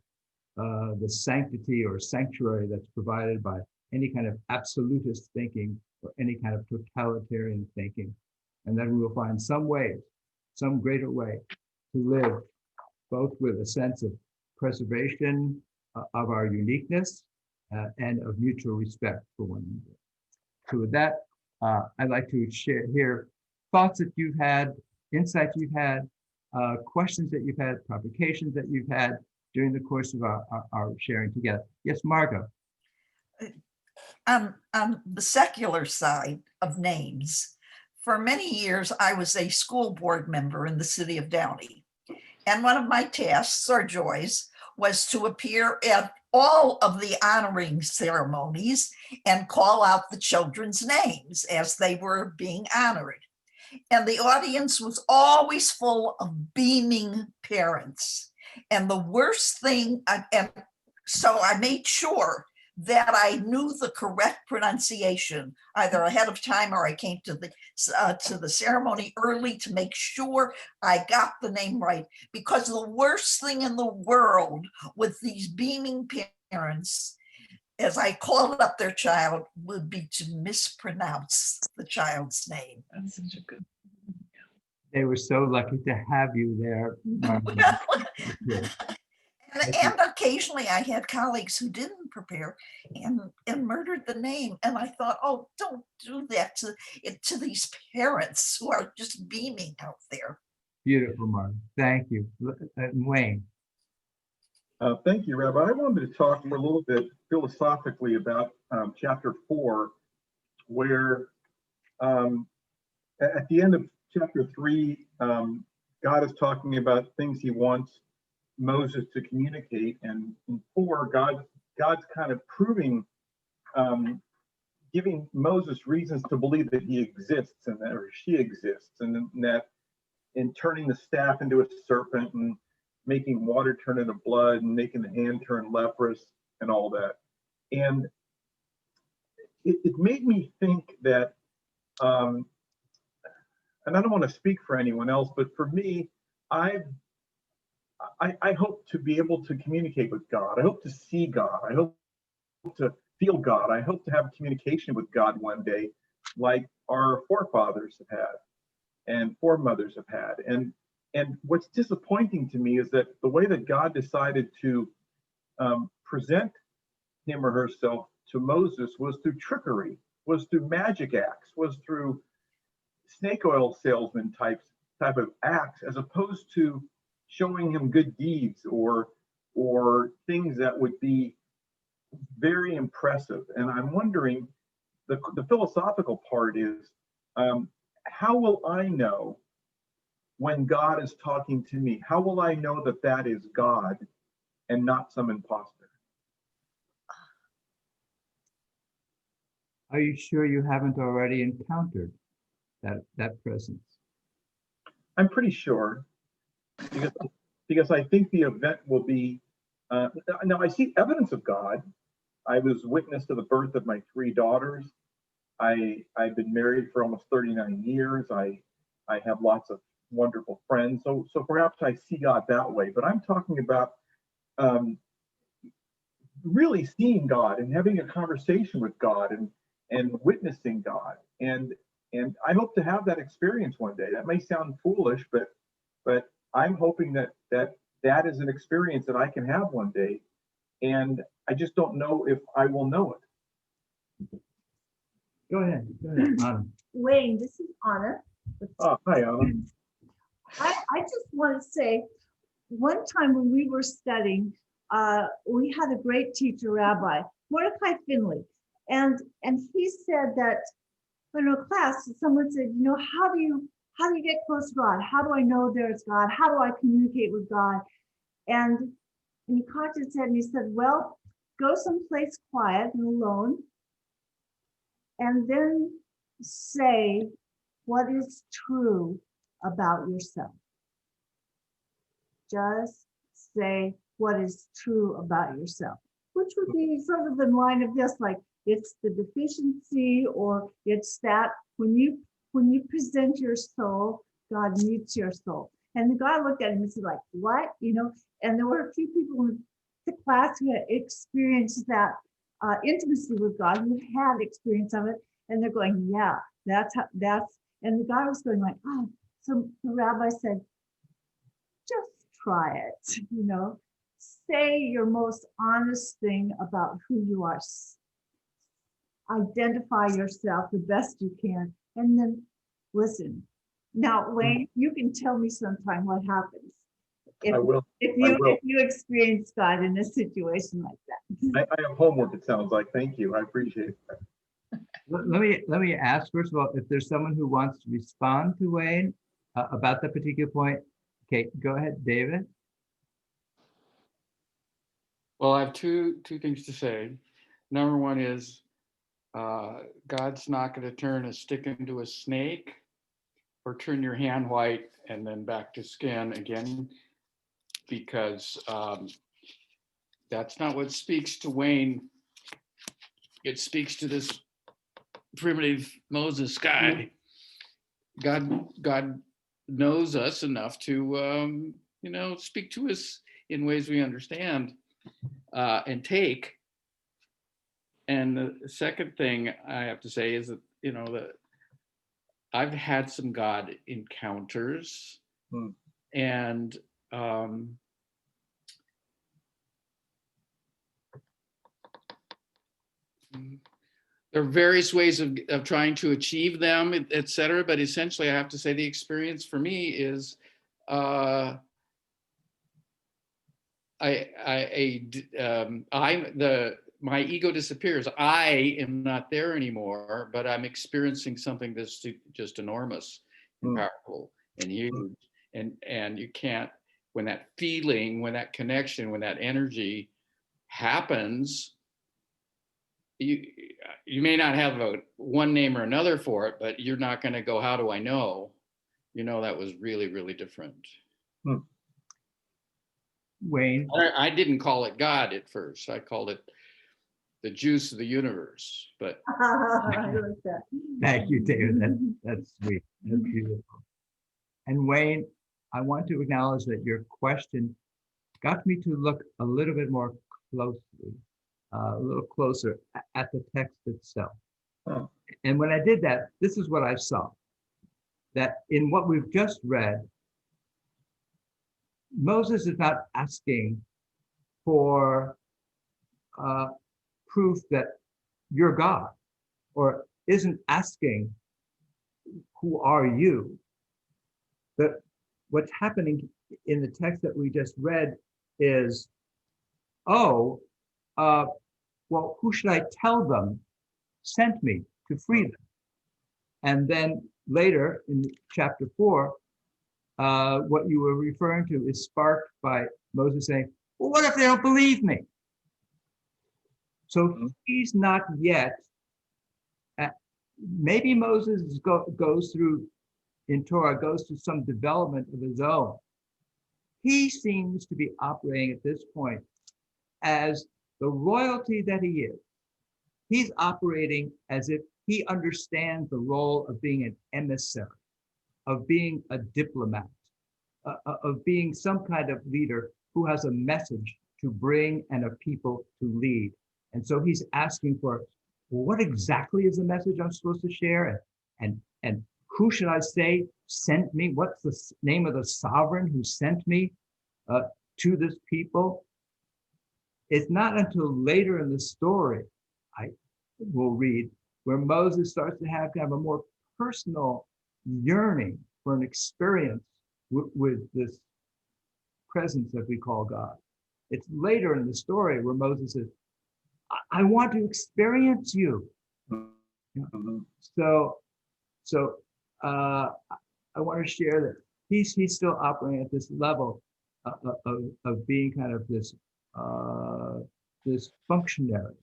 the sanctity or sanctuary that's provided by any kind of absolutist thinking or any kind of totalitarian thinking, and that we will find some way, some greater way to live both with a sense of preservation of our uniqueness and of mutual respect for one another. So with that, I'd like to hear thoughts that you've had, insights you've had, questions that you've had, provocations that you've had during the course of our sharing together. Yes, Margot. On the secular side of names, for many years, I was a school board member in the city of Downey. And one of my tasks or joys was to appear at all of the honoring ceremonies and call out the children's names as they were being honored. And the audience was always full of beaming parents. And the worst thing, and so I made sure that I knew the correct pronunciation, either ahead of time or I came to the ceremony early to make sure I got the name right. Because the worst thing in the world with these beaming parents, as I called up their child, would be to mispronounce the child's name. That's such a good. They were so lucky to have you there, Margot. And occasionally I had colleagues who didn't prepare and murdered the name. And I thought, oh, don't do that to these parents who are just beaming out there. Beautiful, Margot. Thank you. Wayne. Thank you, Rabbi. I wanted to talk for a little bit philosophically about chapter 4, where at the end of chapter 3, God is talking about things he wants Moses to communicate, and in 4, God's kind of proving, giving Moses reasons to believe that he exists and that, or she exists, and that in turning the staff into a serpent and making water turn into blood and making the hand turn leprous and all that. And it made me think that, and I don't want to speak for anyone else, but for me, I hope to be able to communicate with God. I hope to see God. I hope to feel God. I hope to have communication with God one day, like our forefathers have had and foremothers have had. And what's disappointing to me is that the way that God decided to present him or herself to Moses was through trickery, was through magic acts, was through snake oil salesman type of acts, as opposed to showing him good deeds or things that would be very impressive. And I'm wondering, the philosophical part is, how will I know when God is talking to me? How will I know that that is God and not some imposter? Are you sure you haven't already encountered that presence? I'm pretty sure because I think the event will be. Now I see evidence of God. I was witness to the birth of my 3 daughters. I've been married for almost 39 years. I have lots of wonderful friends. So perhaps I see God that way. But I'm talking about really seeing God and having a conversation with God and witnessing God. And I hope to have that experience one day. That may sound foolish, but I'm hoping that is an experience that I can have one day. And I just don't know if I will know it. Go ahead, Anna. Wayne, this is Anna. Oh, hi, Anna. I just want to say, one time when we were studying, we had a great teacher, Rabbi Mordecai Finley, and he said that in a class, someone said, how do you get close to God? How do I know there's God? How do I communicate with God? And he cocked his head and he said, well, go someplace quiet and alone, and then say what is true about yourself. Just say what is true about yourself, which would be sort of in line of this, like it's the deficiency, or it's that when you present your soul, God meets your soul. And the guy looked at him and said, like, what? And there were a few people in the class who had experienced that intimacy with God, who had experience of it, and they're going, yeah, that's. And the guy was going like, oh. So the rabbi said, just try it, say your most honest thing about who you are. Identify yourself the best you can, and then listen. Now, Wayne, you can tell me sometime what happens. I will. If you experience God in a situation like that. I have homework, it sounds like. Thank you. I appreciate that. Let me ask, first of all, if there's someone who wants to respond to Wayne about that particular point. Okay, go ahead, David. Well, I have two things to say. Number one is God's not going to turn a stick into a snake or turn your hand white and then back to skin again, because that's not what speaks to Wayne. It speaks to this primitive Moses guy. God knows us enough to speak to us in ways we understand and take. And the second thing I have to say is that that I've had some God encounters, and there are various ways of trying to achieve them, etc. But essentially, I have to say the experience for me is my ego disappears. I am not there anymore, but I'm experiencing something that's just enormous and powerful and huge. And you can't, when that feeling, when that connection, when that energy happens, you may not have one name or another for it, but you're not going to go, how do I know? That was really, really different. Wayne? I didn't call it God at first. I called it the juice of the universe. But I like that. Thank you, David. That's sweet. That's beautiful. And Wayne, I want to acknowledge that your question got me to look a little bit more closely, a little closer at the text itself. Oh. And when I did that, this is what I saw. That in what we've just read, Moses is not asking for proof that you're God, or isn't asking, who are you? But what's happening in the text that we just read is, well, who should I tell them sent me to free them? And then later in chapter 4, what you were referring to is sparked by Moses saying, well, what if they don't believe me? So he's not yet maybe Moses goes through, in Torah, goes through some development of his own. He seems to be operating at this point as the royalty that he is. He's operating as if he understands the role of being an emissary, of being a diplomat, of being some kind of leader who has a message to bring and a people to lead. And so he's asking for, well, what exactly is the message I'm supposed to share? And who should I say sent me? What's the name of the sovereign who sent me to this people? It's not until later in the story, I will read, where Moses starts to have kind of a more personal yearning for an experience with this presence that we call God. It's later in the story where Moses says, I want to experience you. So I want to share that he's still operating at this level of being kind of this functionary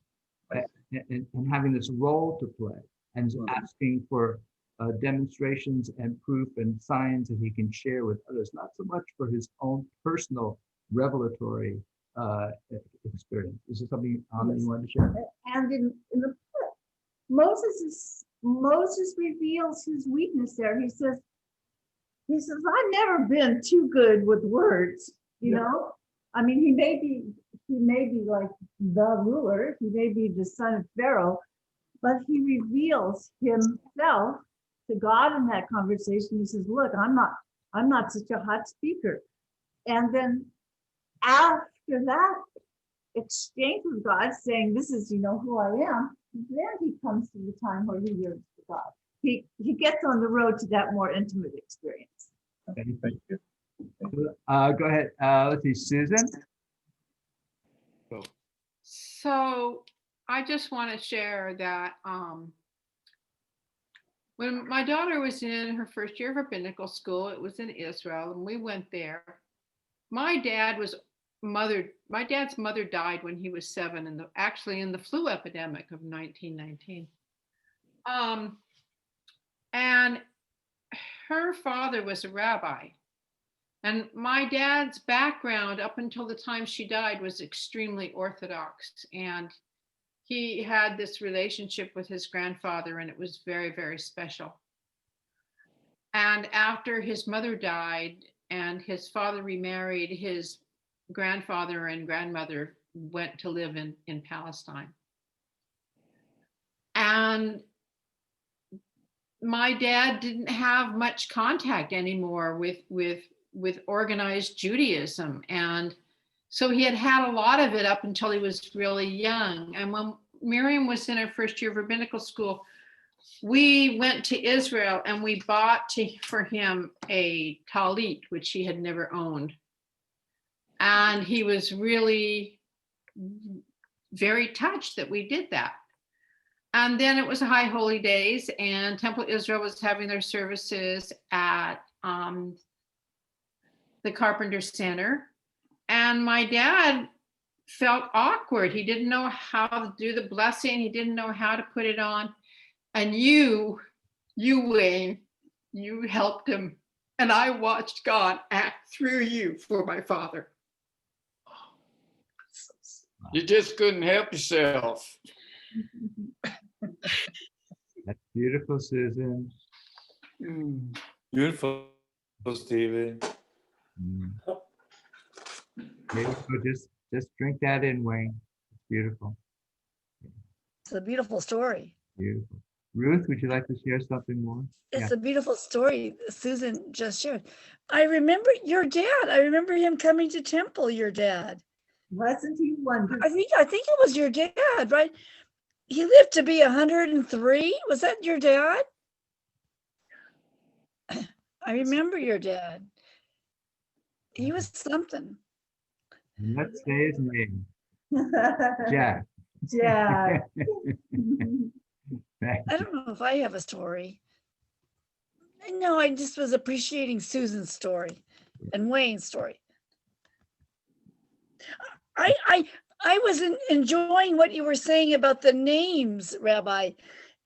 and having this role to play, and asking for demonstrations and proof and signs that he can share with others, not so much for his own personal revelatory experience. Is there something that you wanted to share? And in the Moses reveals his weakness there. He says, I've never been too good with words, you know? I mean, he may be like the ruler, he may be the son of Pharaoh, but he reveals himself to God in that conversation. He says, look, I'm not such a hot speaker. And then after that exchange with God saying, this is, who I am, then he comes to the time where he yearns for God. He gets on the road to that more intimate experience. Thank you. Go ahead. Let's see, Susan. So I just want to share that when my daughter was in her first year of rabbinical school, it was in Israel, and we went there. My dad's mother died when he was 7, actually in the flu epidemic of 1919. And her father was a rabbi. And my dad's background up until the time she died was extremely Orthodox. And he had this relationship with his grandfather, and it was very, very special. And after his mother died and his father remarried, his grandfather and grandmother went to live in Palestine. And my dad didn't have much contact anymore with organized Judaism. And so he had a lot of it up until he was really young. And when Miriam was in her first year of rabbinical school, we went to Israel and we bought for him a talit, which he had never owned. And he was really very touched that we did that. And then it was High Holy Days, and Temple Israel was having their services at the Carpenter Center. And my dad felt awkward. He didn't know how to do the blessing. He didn't know how to put it on. And you, Wayne, you helped him. And I watched God act through you for my father. You just couldn't help yourself. That's beautiful, Susan. Beautiful, Stephen. Just drink that in, Wayne. It's beautiful. It's a beautiful story. Beautiful. Ruth, would you like to share something more? It's a beautiful story Susan just shared. I remember your dad. I remember him coming to temple, your dad. Wasn't he wonderful? I think it was your dad, right? He lived to be 103. Was that your dad? I remember your dad. He was something. Let's say his name. Jack. Jack. I don't know if I have a story. No, I just was appreciating Susan's story and Wayne's story. I was enjoying what you were saying about the names, Rabbi,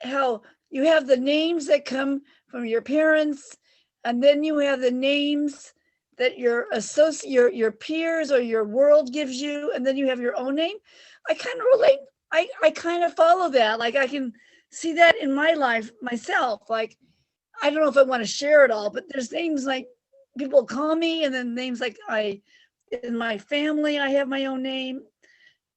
how you have the names that come from your parents, and then you have the names that your peers or your world gives you, and then you have your own name. I kind of relate. I kind of follow that. Like I can see that in my life myself. Like I don't know if I want to share it all, but there's names like people call me, and then names like in my family, I have my own name.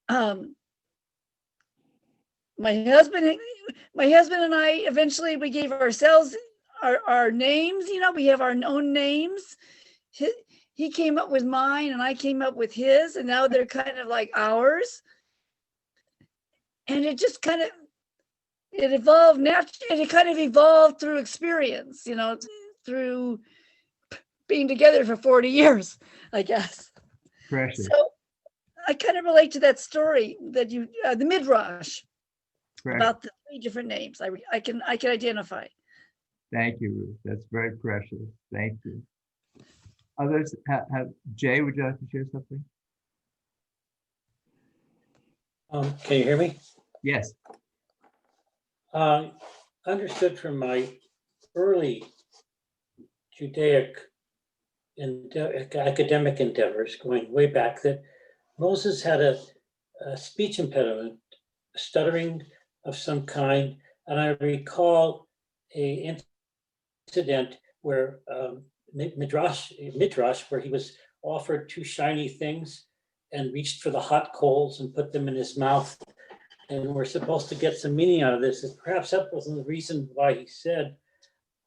My husband and I eventually we gave ourselves our names. You know, we have our own names. He came up with mine, and I came up with his, and now they're kind of like ours. And it just kind of it evolved naturally. It kind of evolved through experience, you know, through being together for 40 years, I guess. Precious. So I kind of relate to that story that you, the Midrash, about the 3 different names. I can identify. Thank you, Ruth. That's very precious. Thank you. Others have Jay, would you like to share something? Can you hear me? Yes. Understood from my early Judaic and academic endeavors going way back that Moses had a speech impediment, stuttering of some kind. And I recall a incident where Midrash, where he was offered 2 shiny things and reached for the hot coals and put them in his mouth. And we're supposed to get some meaning out of this. And perhaps that wasn't the reason why he said,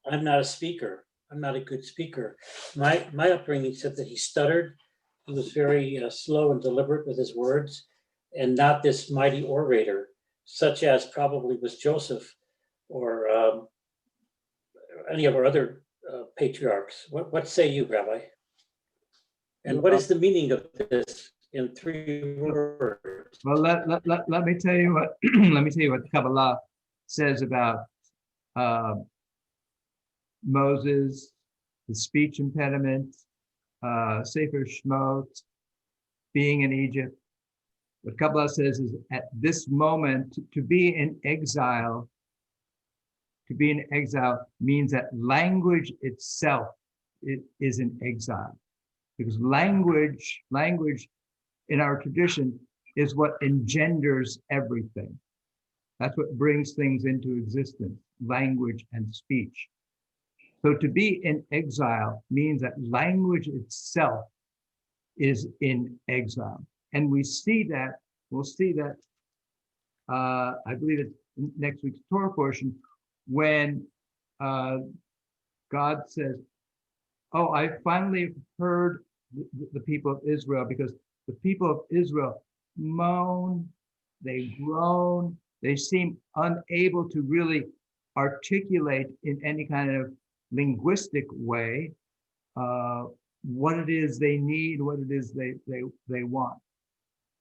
I'm not a speaker. I'm not a good speaker. My upbringing said that he stuttered. He was very slow and deliberate with his words, and not this mighty orator, such as probably was Joseph or any of our other patriarchs. What say you, Rabbi? And what is the meaning of this in 3 words? Well, let me tell you what let me tell you what the Kabbalah says about Moses, the speech impediment, Sefer Shemot, being in Egypt. What Kabbalah says is at this moment, to be in exile means that language itself is in exile. Because language in our tradition is what engenders everything. That's what brings things into existence, language and speech. So to be in exile means that language itself is in exile. And we'll see that, I believe it's next week's Torah portion, when God says, oh, I finally heard the people of Israel, because the people of Israel moan, they groan, they seem unable to really articulate in any kind of linguistic way what it is they need, what it is they want.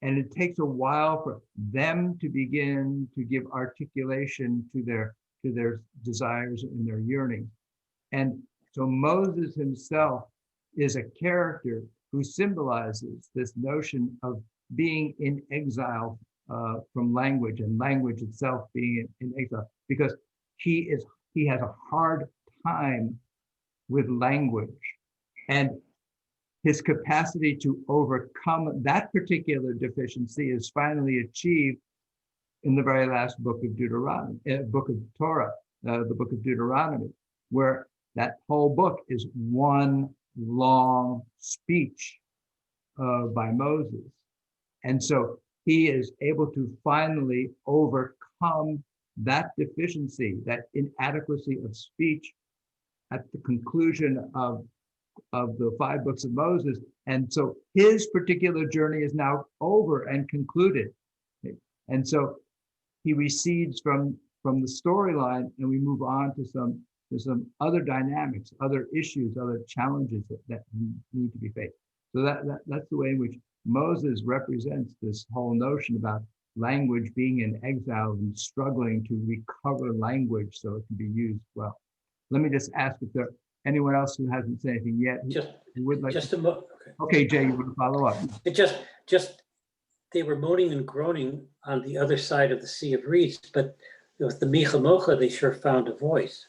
And it takes a while for them to begin to give articulation to their desires and their yearning. And so Moses himself is a character who symbolizes this notion of being in exile from language, and language itself being in exile, because he has a hard time with language, and his capacity to overcome that particular deficiency is finally achieved in the very last book of Deuteronomy, book of Torah, the book of Deuteronomy, where that whole book is one long speech by Moses. And so he is able to finally overcome that deficiency, that inadequacy of speech at the conclusion of the 5 books of Moses. And so his particular journey is now over and concluded. And so he recedes from the storyline, and we move on to some other dynamics, other issues, other challenges that need to be faced. So that's the way in which Moses represents this whole notion about language being in exile and struggling to recover language so it can be used well. Let me just ask if there anyone else who hasn't said anything yet who would like Okay, Jay, you want to follow up? It just they were moaning and groaning on the other side of the Sea of Reeds, but With the Micha Mocha, they sure found a voice.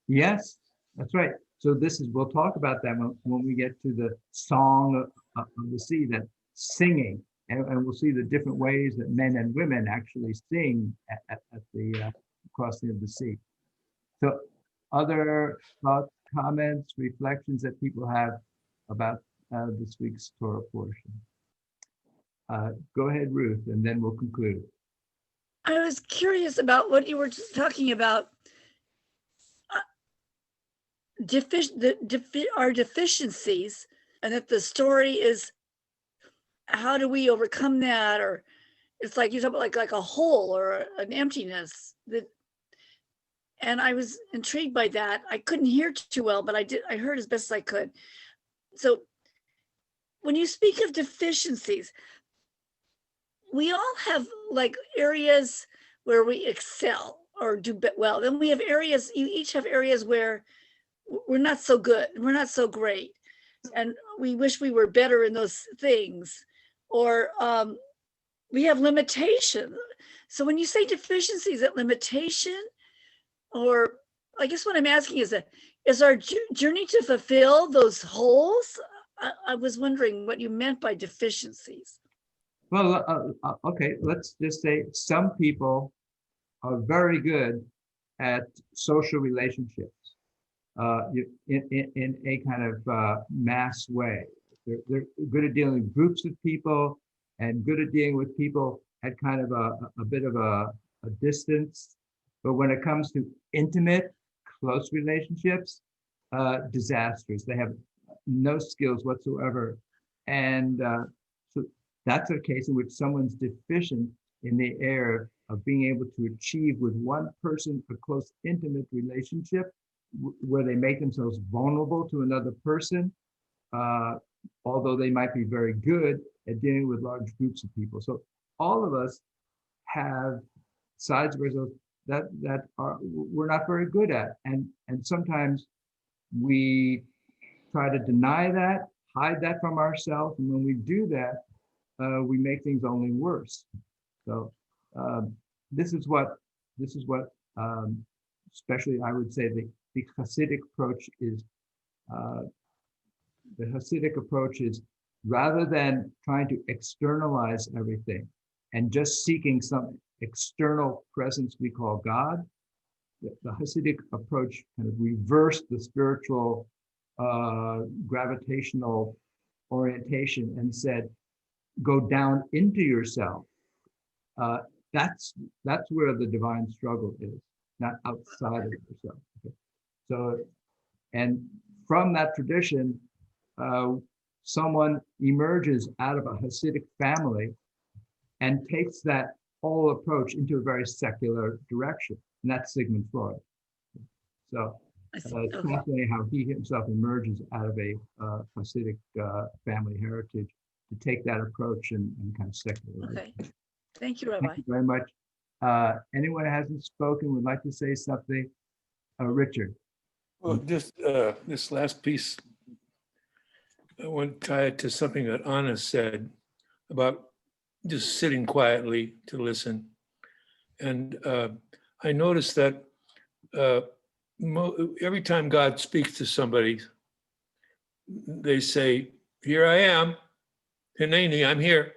Yes, that's right. So we'll talk about that when we get to the song of the sea, that singing, and we'll see the different ways that men and women actually sing at the crossing of the sea. So other thoughts, comments, reflections that people have about this week's Torah portion. Go ahead, Ruth, and then we'll conclude. I was curious about what you were just talking about. Our deficiencies, and that the story is how do we overcome that, or it's like you talk about like a hole or an emptiness. And I was intrigued by that. I couldn't hear too well, but I heard as best I could. So when you speak of deficiencies, we all have like areas where we excel or do well. Then we have areas, you each have areas where we're not so good, we're not so great, and we wish we were better in those things, or we have limitations. So when you say deficiency, is it limitation? Or I guess what I'm asking is our journey to fulfill those holes? I was wondering what you meant by deficiencies. Well, okay, let's just say some people are very good at social relationships in a kind of mass way. They're good at dealing with groups of people and good at dealing with people at kind of a bit of a distance. But when it comes to intimate, close relationships, disastrous. They have no skills whatsoever. And so that's a case in which someone's deficient in the area of being able to achieve with one person a close, intimate relationship where they make themselves vulnerable to another person, although they might be very good at dealing with large groups of people. So all of us have sides of ourselves that we're not very good at, and sometimes we try to deny that, hide that from ourselves, and when we do that, we make things only worse. So this is what especially I would say the Hasidic approach is. The Hasidic approach is, rather than trying to externalize everything and just seeking some external presence we call God, the Hasidic approach kind of reversed the spiritual gravitational orientation and said, go down into yourself. That's where the divine struggle is, not outside of yourself. Okay. So, and from that tradition, someone emerges out of a Hasidic family and takes that whole approach into a very secular direction, and that's Sigmund Freud. So it's fascinating how he himself emerges out of a Hasidic family heritage to take that approach and kind of secularize. Okay, thank you, Rabbi. Thank you very much. Anyone who hasn't spoken would like to say something? Richard. Well, just this last piece, I want to tie it to something that Anna said about just sitting quietly to listen. And I noticed that every time God speaks to somebody, they say, here I am, Hineni, I'm here.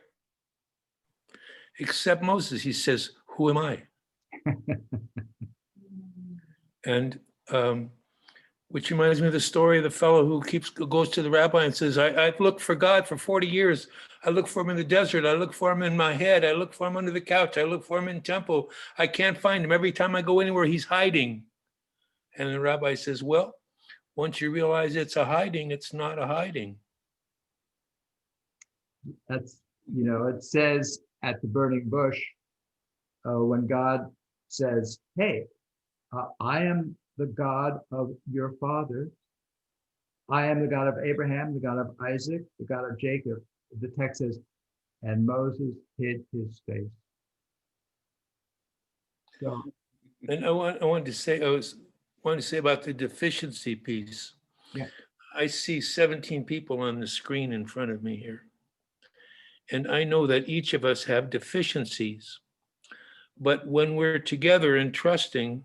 Except Moses, he says, who am I? And which reminds me of the story of the fellow who goes to the rabbi and says, I've looked for God for 40 years. I look for him in the desert. I look for him in my head. I look for him under the couch. I look for him in temple. I can't find him. Every time I go anywhere, he's hiding. And the rabbi says, well, once you realize it's a hiding, it's not a hiding. That's, it says at the burning bush, when God says, hey, I am the God of your father. I am the God of Abraham, the God of Isaac, the God of Jacob. The text says, and Moses hid his face. So, and I wanted to say about the deficiency piece. Yeah. I see 17 people on the screen in front of me here. And I know that each of us have deficiencies, But when we're together and trusting,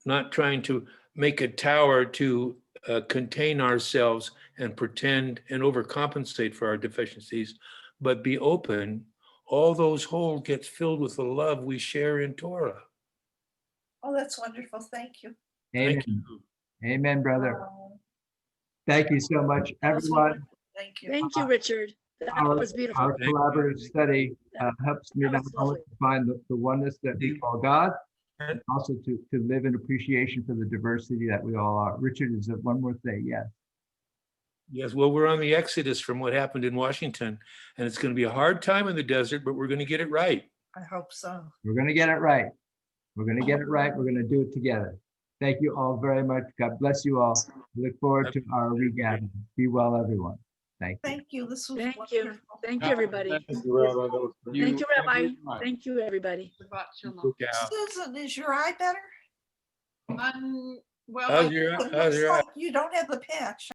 not trying to make a tower to contain ourselves and pretend and overcompensate for our deficiencies, but be open, all those holes get filled with the love we share in Torah. Oh, that's wonderful. Thank you. Amen. Thank you. Amen, brother. Thank you so much, That was everyone. wonderful. Thank you. Thank you, Richard. That Our, was beautiful. our collaborative study helps me That not was only lovely. to find the oneness that we call God, but also to live in appreciation for the diversity that we all are. Richard, is it one more thing? Yes. Yes, well, we're on the exodus from what happened in Washington, and it's going to be a hard time in the desert, but we're going to get it right. I hope so. We're going to get it right. We're going to get it right. We're going to do it together. Thank you all very much. God bless you all. I look forward to our regathering. Be well, everyone. Thank you. Thank you. This was Thank wonderful. you. Thank you, everybody. Thank you, Rabbi. That was great. Thank you, Rabbi. Thank you, everybody. Shabbat shalom. Yeah. Susan, is your eye better? Well, How's your It looks like you don't have the patch.